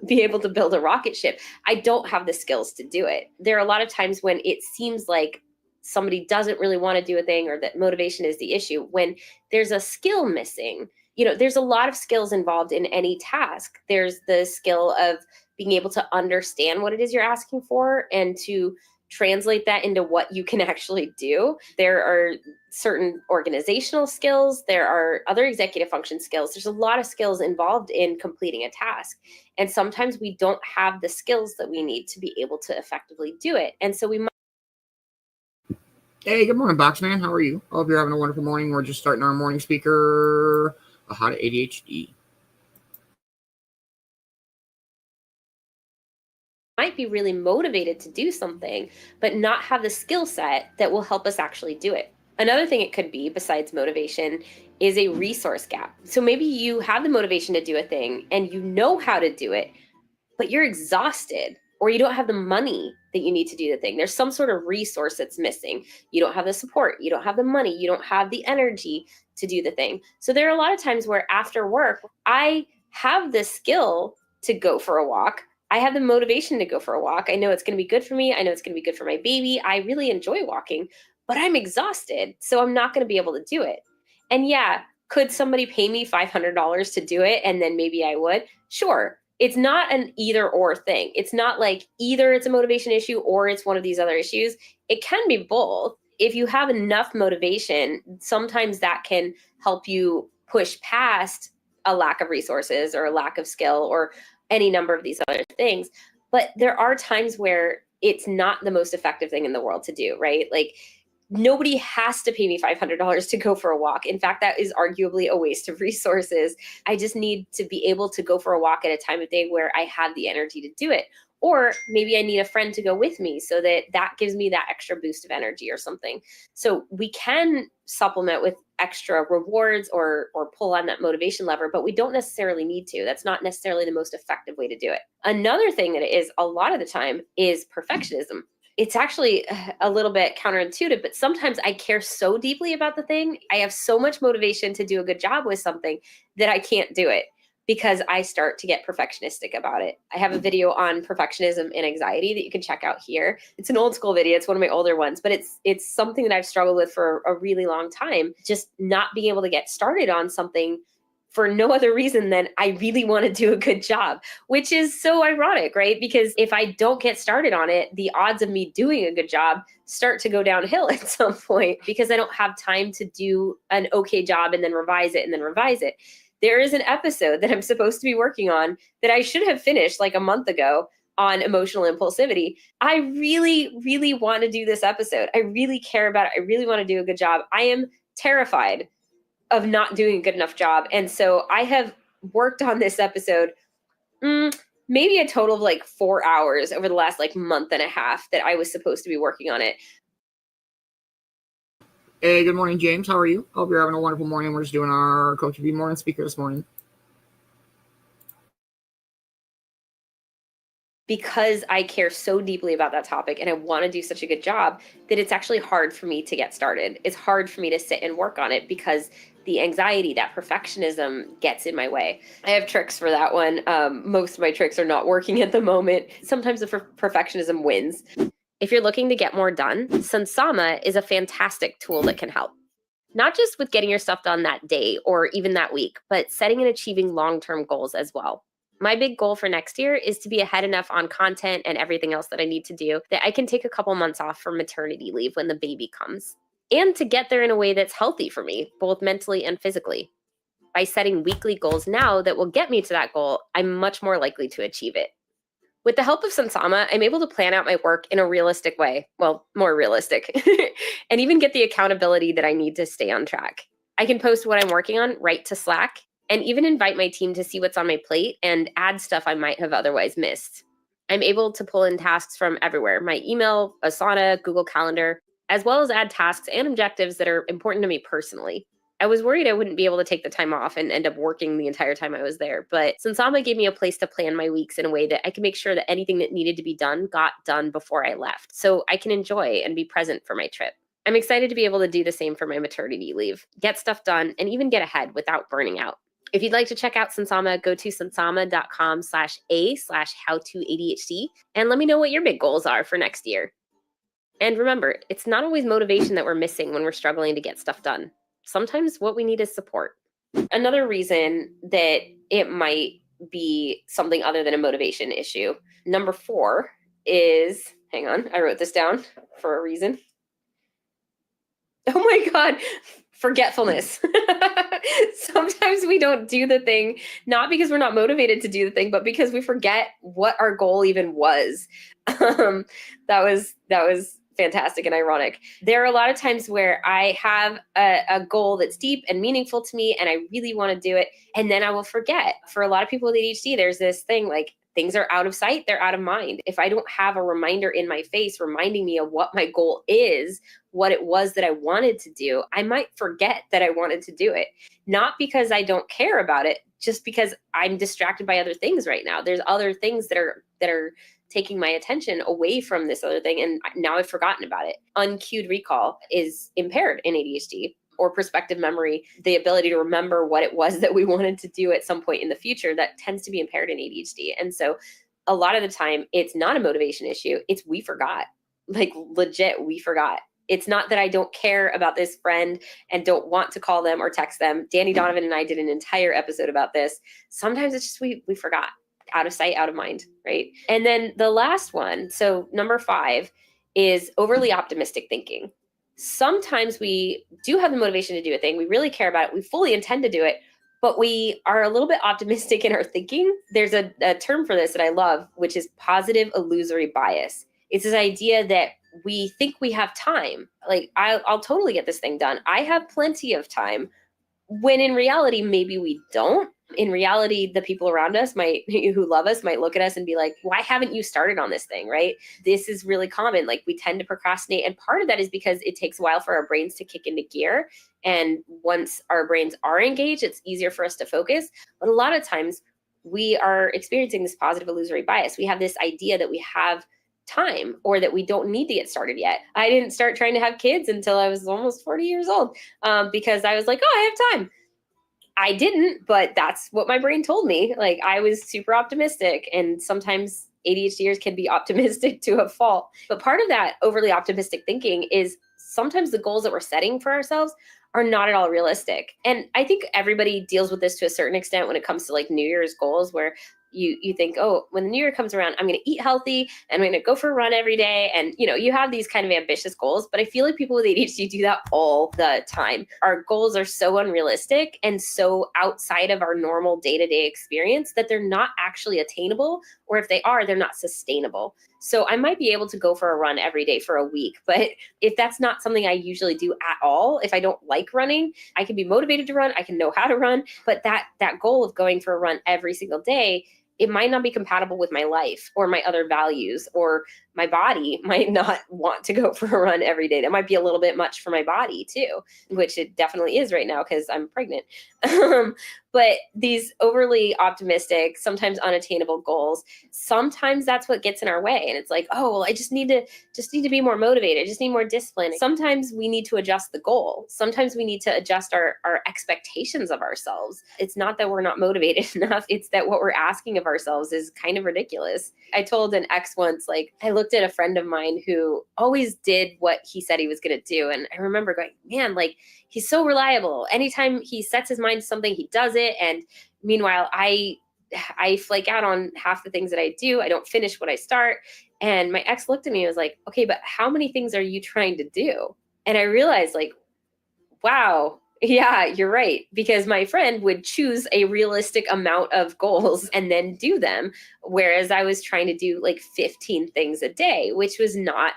be able to build a rocket ship. I don't have the skills to do it. There are a lot of times when it seems like somebody doesn't really want to do a thing or that motivation is the issue when there's a skill missing. You know, there's a lot of skills involved in any task. There's the skill of being able to understand what it is you're asking for and to translate that into what you can actually do. There are certain organizational skills. There are other executive function skills. There's a lot of skills involved in completing a task. And sometimes we don't have the skills that we need to be able to effectively do it. And so we might. Hey, good morning, Boxman. How are you? I hope you're having a wonderful morning. We're just starting our morning speaker. How to ADHD. Might be really motivated to do something, but not have the skill set that will help us actually do it. Another thing it could be, besides motivation, is a resource gap. So maybe you have the motivation to do a thing and you know how to do it, but you're exhausted or you don't have the money that you need to do the thing. There's some sort of resource that's missing. You don't have the support, you don't have the money, you don't have the energy to do the thing. So there are a lot of times where after work, I have the skill to go for a walk. I have the motivation to go for a walk. I know it's going to be good for me. I know it's going to be good for my baby. I really enjoy walking, but I'm exhausted. So I'm not going to be able to do it. And yeah, could somebody pay me $500 to do it? And then maybe I would. Sure. It's not an either or thing. It's not like either it's a motivation issue or it's one of these other issues. It can be both. If you have enough motivation, sometimes that can help you push past a lack of resources or a lack of skill or any number of these other things. But there are times where it's not the most effective thing in the world to do, right? Like nobody has to pay me $500 to go for a walk. In fact, that is arguably a waste of resources. I just need to be able to go for a walk at a time of day where I have the energy to do it. Or maybe I need a friend to go with me so that gives me that extra boost of energy or something. So we can supplement with extra rewards or pull on that motivation lever, but we don't necessarily need to. That's not necessarily the most effective way to do it. Another thing that it is a lot of the time is perfectionism. It's actually a little bit counterintuitive, but sometimes I care so deeply about the thing. I have so much motivation to do a good job with something that I can't do it because I start to get perfectionistic about it. I have a video on perfectionism and anxiety that you can check out here. It's an old school video. It's one of my older ones, but it's something that I've struggled with for a really long time. Just not being able to get started on something for no other reason than I really want to do a good job, which is so ironic, right? Because if I don't get started on it, the odds of me doing a good job start to go downhill at some point because I don't have time to do an okay job and then revise it and then revise it. There is an episode that I'm supposed to be working on that I should have finished like a month ago on emotional impulsivity. I really, really want to do this episode. I really care about it. I really want to do a good job. I am terrified of not doing a good enough job. And so I have worked on this episode maybe a total of like 4 hours over the last like month and a half that I was supposed to be working on it. Hey, good morning, James. How are you? Hope you're having a wonderful morning. We're just doing our Cove-TV morning speaker this morning. Because I care so deeply about that topic and I want to do such a good job that it's actually hard for me to get started. It's hard for me to sit and work on it because the anxiety, that perfectionism gets in my way. I have tricks for that one. Most of my tricks are not working at the moment. Sometimes the perfectionism wins. If you're looking to get more done, Sansama is a fantastic tool that can help. Not just with getting your stuff done that day or even that week, but setting and achieving long-term goals as well. My big goal for next year is to be ahead enough on content and everything else that I need to do that I can take a couple months off for maternity leave when the baby comes. And to get there in a way that's healthy for me, both mentally and physically. By setting weekly goals now that will get me to that goal, I'm much more likely to achieve it. With the help of Sansama, I'm able to plan out my work in a realistic way. Well, more realistic. And even get the accountability that I need to stay on track. I can post what I'm working on right to Slack and even invite my team to see what's on my plate and add stuff I might have otherwise missed. I'm able to pull in tasks from everywhere, my email, Asana, Google Calendar, as well as add tasks and objectives that are important to me personally. I was worried I wouldn't be able to take the time off and end up working the entire time I was there, but Sansama gave me a place to plan my weeks in a way that I could make sure that anything that needed to be done got done before I left, so I can enjoy and be present for my trip. I'm excited to be able to do the same for my maternity leave, get stuff done, and even get ahead without burning out. If you'd like to check out Sansama, go to sansama.com/a/howtoADHD and let me know what your big goals are for next year. And remember, it's not always motivation that we're missing when we're struggling to get stuff done. Sometimes what we need is support. Another reason that it might be something other than a motivation issue. Number 4 is, hang on, I wrote this down for a reason. Oh my God, forgetfulness. Sometimes we don't do the thing, not because we're not motivated to do the thing, but because we forget what our goal even was. That was fantastic and ironic. There are a lot of times where I have a goal that's deep and meaningful to me and I really want to do it, and then I will forget. For a lot of people with ADHD, there's this thing like things are out of sight, they're out of mind. If I don't have a reminder in my face reminding me of what my goal is, what it was that I wanted to do, I might forget that I wanted to do it. Not because I don't care about it, just because I'm distracted by other things right now. There's other things that are taking my attention away from this other thing, and now I've forgotten about it. Uncued recall is impaired in ADHD, or perspective memory, the ability to remember what it was that we wanted to do at some point in the future, that tends to be impaired in ADHD. And so a lot of the time, it's not a motivation issue, it's we forgot. Like legit, we forgot. It's not that I don't care about this friend and don't want to call them or text them. Danny Donovan and I did an entire episode about this. Sometimes it's just we forgot. Out of sight, out of mind, right? And then the last one, so number 5, is overly optimistic thinking. Sometimes we do have the motivation to do a thing. We really care about it. We fully intend to do it, but we are a little bit optimistic in our thinking. There's a term for this that I love, which is positive illusory bias. It's this idea that we think we have time. Like, I'll totally get this thing done. I have plenty of time. When in reality, maybe we don't. In reality, the people around us who love us might look at us and be like, why haven't you started on this thing, right? This is really common. Like, we tend to procrastinate. And part of that is because it takes a while for our brains to kick into gear. And once our brains are engaged, it's easier for us to focus. But a lot of times we are experiencing this positive illusory bias. We have this idea that we have time or that we don't need to get started yet. I didn't start trying to have kids until I was almost 40 years old because I was like, oh, I have time. I didn't, but that's what my brain told me. Like, I was super optimistic, and sometimes ADHDers can be optimistic to a fault. But part of that overly optimistic thinking is sometimes the goals that we're setting for ourselves are not at all realistic. And I think everybody deals with this to a certain extent when it comes to like New Year's goals, where you think, oh, when the new year comes around, I'm going to eat healthy and I'm going to go for a run every day. And, you have these kind of ambitious goals, but I feel like people with ADHD do that all the time. Our goals are so unrealistic and so outside of our normal day-to-day experience that they're not actually attainable, or if they are, they're not sustainable. So I might be able to go for a run every day for a week, but if that's not something I usually do at all, if I don't like running, I can be motivated to run, I can know how to run, but that goal of going for a run every single day, it might not be compatible with my life or my other values, or my body might not want to go for a run every day. That might be a little bit much for my body too, which it definitely is right now because I'm pregnant. But these overly optimistic, sometimes unattainable goals, sometimes that's what gets in our way. And it's like, oh, well, I just need to be more motivated. I just need more discipline. Sometimes we need to adjust the goal. Sometimes we need to adjust our expectations of ourselves. It's not that we're not motivated enough. It's that what we're asking of ourselves is kind of ridiculous. I told an ex once, like, I looked at a friend of mine who always did what he said he was going to do. And I remember going, man, like, he's so reliable. Anytime he sets his mind to something, he does it. And meanwhile, I flake out on half the things that I do. I don't finish what I start. And my ex looked at me and was like, okay, but how many things are you trying to do? And I realized, like, wow, yeah, you're right. Because my friend would choose a realistic amount of goals and then do them. Whereas I was trying to do like 15 things a day, which was not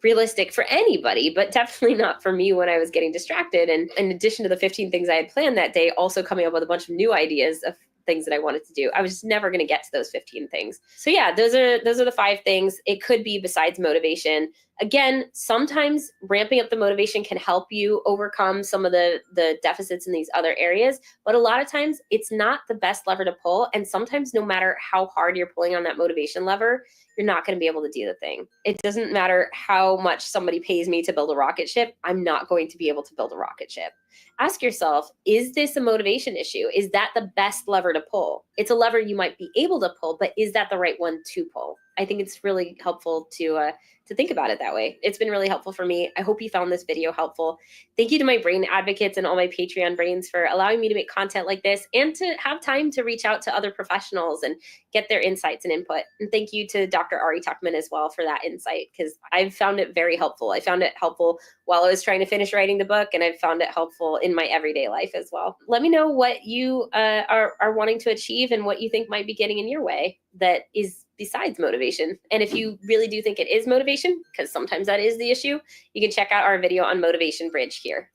realistic for anybody, but definitely not for me when I was getting distracted. And in addition to the 15 things I had planned that day, also coming up with a bunch of new ideas of things that I wanted to do. I was just never going to get to those 15 things. So yeah, those are the 5 things. It could be besides motivation. Again, sometimes ramping up the motivation can help you overcome some of the deficits in these other areas. But a lot of times it's not the best lever to pull. And sometimes no matter how hard you're pulling on that motivation lever, you're not going to be able to do the thing. It doesn't matter how much somebody pays me to build a rocket ship. I'm not going to be able to build a rocket ship. Ask yourself, is this a motivation issue? Is that the best lever to pull? It's a lever you might be able to pull, but is that the right one to pull? I think it's really helpful to think about it that way. It's been really helpful for me. I hope you found this video helpful. Thank you to my brain advocates and all my Patreon brains for allowing me to make content like this and to have time to reach out to other professionals and get their insights and input. And thank you to Dr. Ari Tuckman as well for that insight, because I've found it very helpful. I found it helpful while I was trying to finish writing the book, and I've found it helpful in my everyday life as well. Let me know what you are wanting to achieve and what you think might be getting in your way that is besides motivation. And if you really do think it is motivation, because sometimes that is the issue, you can check out our video on Motivation Bridge here.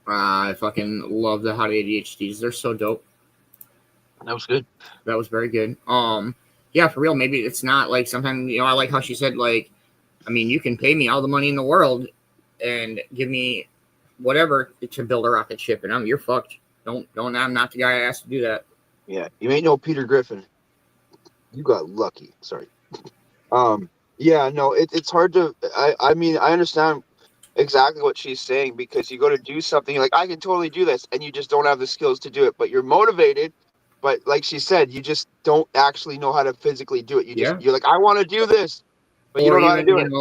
I fucking love the Hot ADHDs. They're so dope. That was good. That was very good. Yeah, for real. Maybe it's not like sometimes, I like how she said, like, I mean, you can pay me all the money in the world and give me whatever to build a rocket ship, and you're fucked. Don't. I'm not the guy I asked to do that. Yeah, you ain't no Peter Griffin. You got lucky. Sorry. Yeah, no, it's hard to. I mean, I understand exactly what she's saying, because you go to do something, you're like, I can totally do this, and you just don't have the skills to do it, but you're motivated. But like she said, you just don't actually know how to physically do it. You're like, I want to do this, but you don't know how to do it.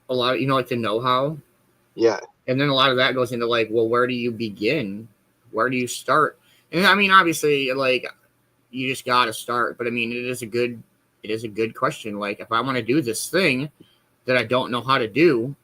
A lot of, like the know-how. Yeah. And then a lot of that goes into like, well, where do you begin? Where do you start? And I mean, obviously, like, you just got to start. But I mean, it is a good question. Like, if I want to do this thing that I don't know how to do,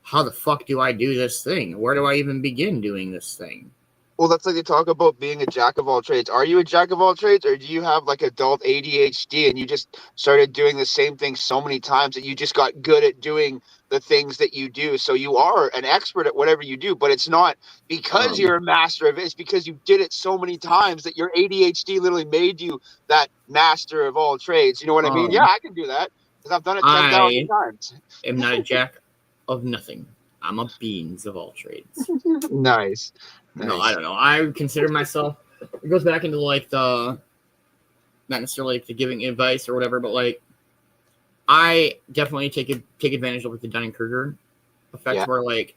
how the fuck do I do this thing? Where do I even begin doing this thing? Well, that's like they talk about being a jack of all trades. Are you a jack of all trades, or do you have like adult ADHD and you just started doing the same thing so many times that you just got good at doing the things that you do? So you are an expert at whatever you do, but it's not because you're a master of it. It's because you did it so many times that your ADHD literally made you that master of all trades. You know what I mean? Yeah, I can do that because I've done it 10,000 times. I'm not a jack of nothing. I'm a Beanz of all trades. Nice. No, I don't know. I consider myself, it goes back into like the, not necessarily like the giving advice or whatever, but like, I definitely take advantage of like the Dunning-Kruger effect, where like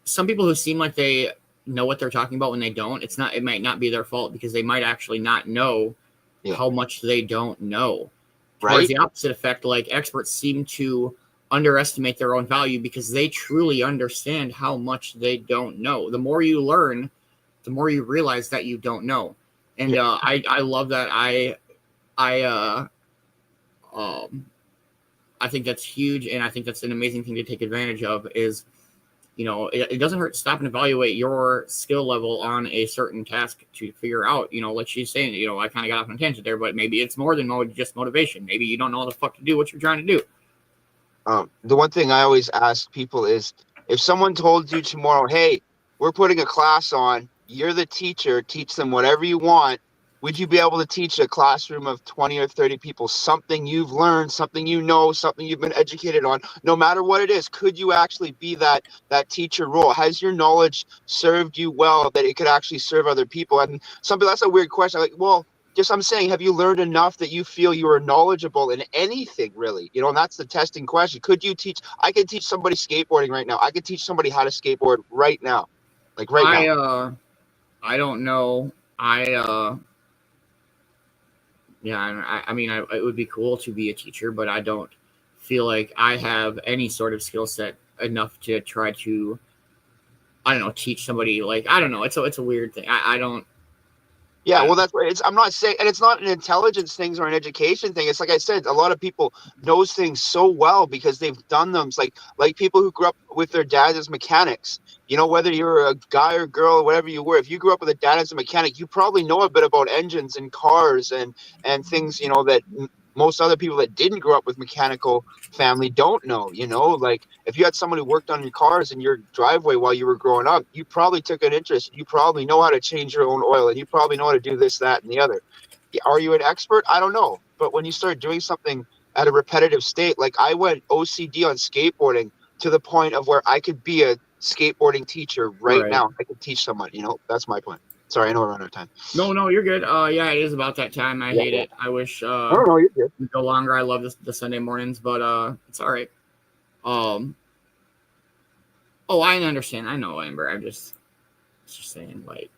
some people who seem like they know what they're talking about when they don't, it might not be their fault, because they might actually not know how much they don't know. Right. Towards the opposite effect, like experts seem to underestimate their own value because they truly understand how much they don't know. The more you learn, the more you realize that you don't know. And I love that. I think that's huge, and I think that's an amazing thing to take advantage of is, it doesn't hurt to stop and evaluate your skill level on a certain task to figure out, like she's saying, I kind of got off on a tangent there, but maybe it's more than just motivation. Maybe you don't know how the fuck to do what you're trying to do. The one thing I always ask people is, if someone told you tomorrow, hey, we're putting a class on, you're the teacher, teach them whatever you want, would you be able to teach a classroom of 20 or 30 people something you've learned, something you know, something you've been educated on, no matter what it is? Could you actually be that teacher role? Has your knowledge served you well that it could actually serve other people? And that's a weird question. Like, well, I'm saying, have you learned enough that you feel you are knowledgeable in anything, really? And that's the testing question. Could you teach? I could teach somebody skateboarding right now. I could teach somebody how to skateboard right now. Like now. I don't know. I mean, it would be cool to be a teacher, but I don't feel like I have any sort of skill set enough to try to, teach somebody. Like, I don't know. It's a weird thing. I don't. Yeah, well, that's right. I'm not saying, and it's not an intelligence thing or an education thing. It's like I said, a lot of people knows things so well because they've done them. It's like people who grew up with their dads as mechanics. Whether you're a guy or girl or whatever you were, if you grew up with a dad as a mechanic, you probably know a bit about engines and cars and things, that most other people that didn't grow up with mechanical family don't know. Like if you had someone who worked on your cars in your driveway while you were growing up, you probably took an interest. You probably know how to change your own oil, and you probably know how to do this, that, and the other. Are you an expert? I don't know. But when you start doing something at a repetitive state, like I went OCD on skateboarding to the point of where I could be a skateboarding teacher right now. I could teach someone. That's my point. Sorry, I know we're running out of time. No, you're good. Yeah, it is about that time. I hate it. I wish no, you're good. We go longer. I love the Sunday mornings, but it's all right. I understand. I know, Amber. I'm just saying, like,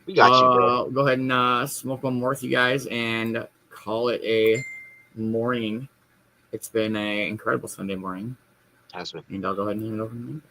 we got you, bro. Go ahead and smoke one more with you guys and call it a morning. It's been an incredible Sunday morning. Has been. And I'll go ahead and hand it over to me.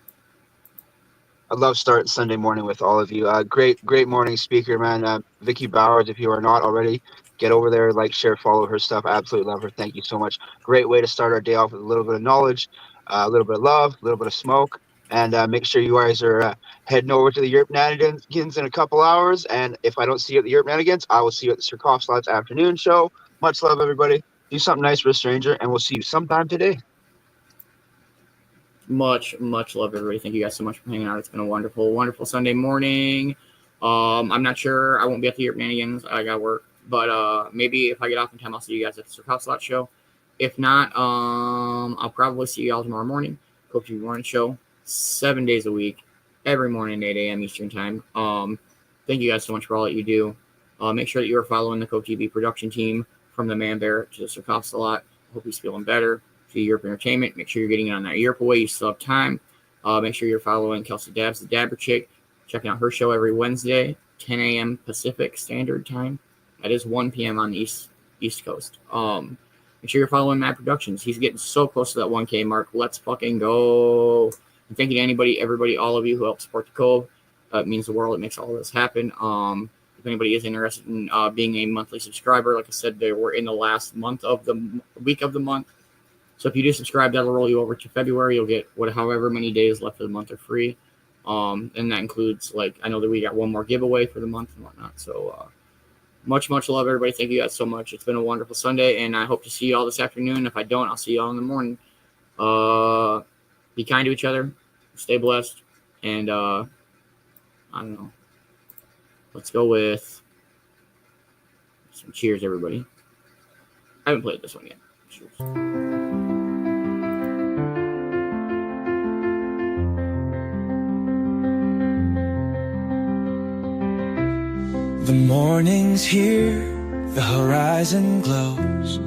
I love starting Sunday morning with all of you. Great morning speaker, man. Vicki Bowers, if you are not already, get over there, like, share, follow her stuff. Absolutely love her. Thank you so much. Great way to start our day off with a little bit of knowledge, a little bit of love, a little bit of smoke. And make sure you guys are heading over to the Europe Nanigans in a couple hours. And if I don't see you at the Europe Nanigans, I will see you at the Sir Cough-Slots afternoon show. Much love, everybody. Do something nice for a stranger, and we'll see you sometime today. Much love, everybody. Thank you guys so much for hanging out. It's been a wonderful Sunday morning. I'm not sure. I won't be at the Europe Nanigans. I got work. But maybe if I get off in time, I'll see you guys at the Sir Cough-Slots show. If not, I'll probably see you all tomorrow morning. Cove-TV morning show, 7 days a week, every morning, 8 a.m. Eastern time. Thank you guys so much for all that you do. Make sure that you are following the Cove-TV production team from the Man-Bear to the Sir Cough-Slots. Hope he's feeling better. To Europe Entertainment. Make sure you're getting on that Europe away. You still have time. Make sure you're following Kelsey Dabbs, the Dabber Chick. Checking out her show every Wednesday, 10 a.m. Pacific Standard Time. That is 1 p.m. on the East Coast. Make sure you're following Matt Productions. He's getting so close to that 1K mark. Let's fucking go. And thank you to everybody, all of you who help support the Cove. It means the world. It makes all this happen. If anybody is interested in being a monthly subscriber, like I said, we're in the last week of the month. So if you do subscribe, that'll roll you over to February. You'll get however many days left of the month are free. And that includes, I know that we got one more giveaway for the month and whatnot. So much love, everybody. Thank you guys so much. It's been a wonderful Sunday, and I hope to see you all this afternoon. If I don't, I'll see you all in the morning. Be kind to each other. Stay blessed. And I don't know. Let's go with some cheers, everybody. I haven't played this one yet. Cheers. The morning's here, the horizon glows.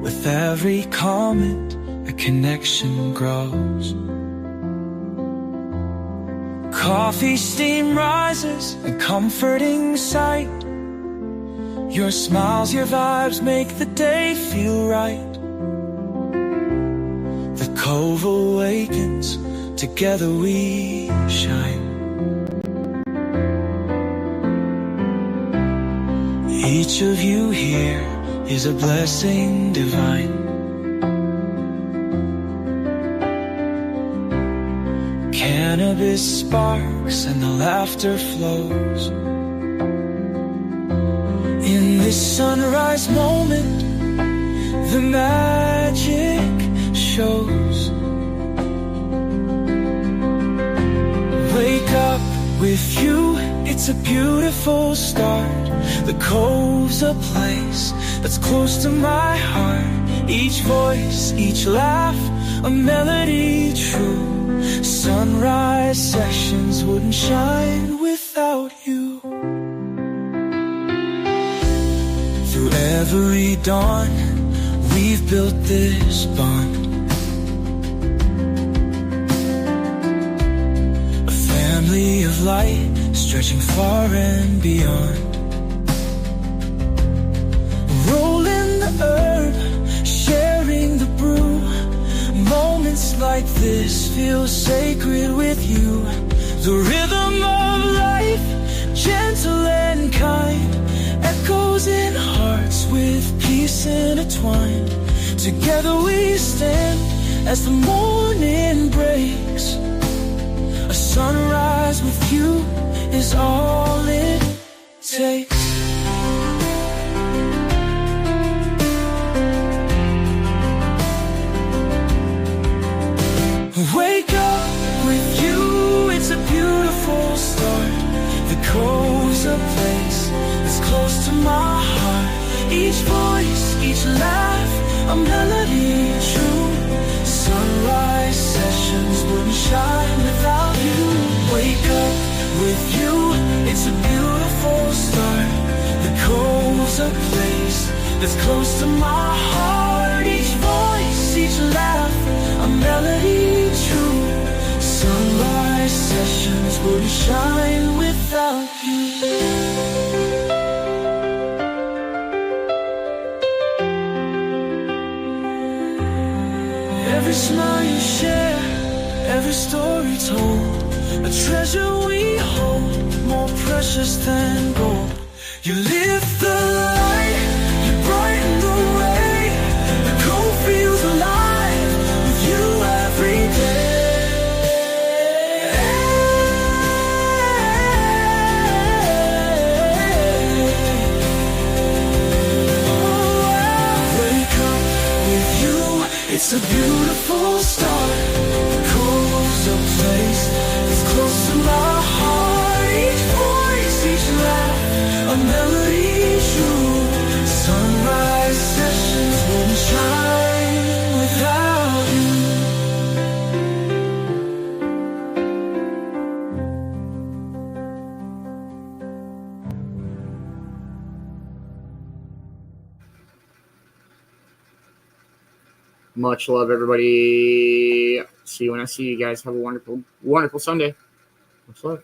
With every comment, a connection grows. Coffee steam rises, a comforting sight. Your smiles, your vibes make the day feel right. The Cove awakens, together we shine. Each of you here is a blessing divine. Cannabis sparks and the laughter flows. In this sunrise moment, the magic shows. Wake up with you, it's a beautiful start. The Cove's a place that's close to my heart. Each voice, each laugh, a melody true. Sunrise sessions wouldn't shine without you. Through every dawn, we've built this bond. A family of light, stretching far and beyond. Rolling the herb, sharing the brew. Moments like this feel sacred with you. The rhythm of life, gentle and kind, echoes in hearts with peace intertwined. Together we stand as the morning breaks. A sunrise with you is all it takes. Wake up with you, it's a beautiful start. The Cove's a place that's close to my heart. Each voice, each laugh, a melody true. Sunrise sessions wouldn't shine without you. Wake up with you, it's a beautiful start. The Cove's a place that's close to my heart. Each voice, each laugh, a melody true. Sunrise sessions wouldn't shine without you. Every smile you share, every story told, a treasure we hold, more precious than gold. You lift the light, you brighten the way. The Cove feels alive with you every day. Wake up with you, it's a beautiful start. The Cove's a place that's close to my heart. Each voice, each laugh, a melody true. Sunrise sessions wouldn't shine without you. Much love, everybody. See you when I see you guys. Have a wonderful, wonderful Sunday. Much love.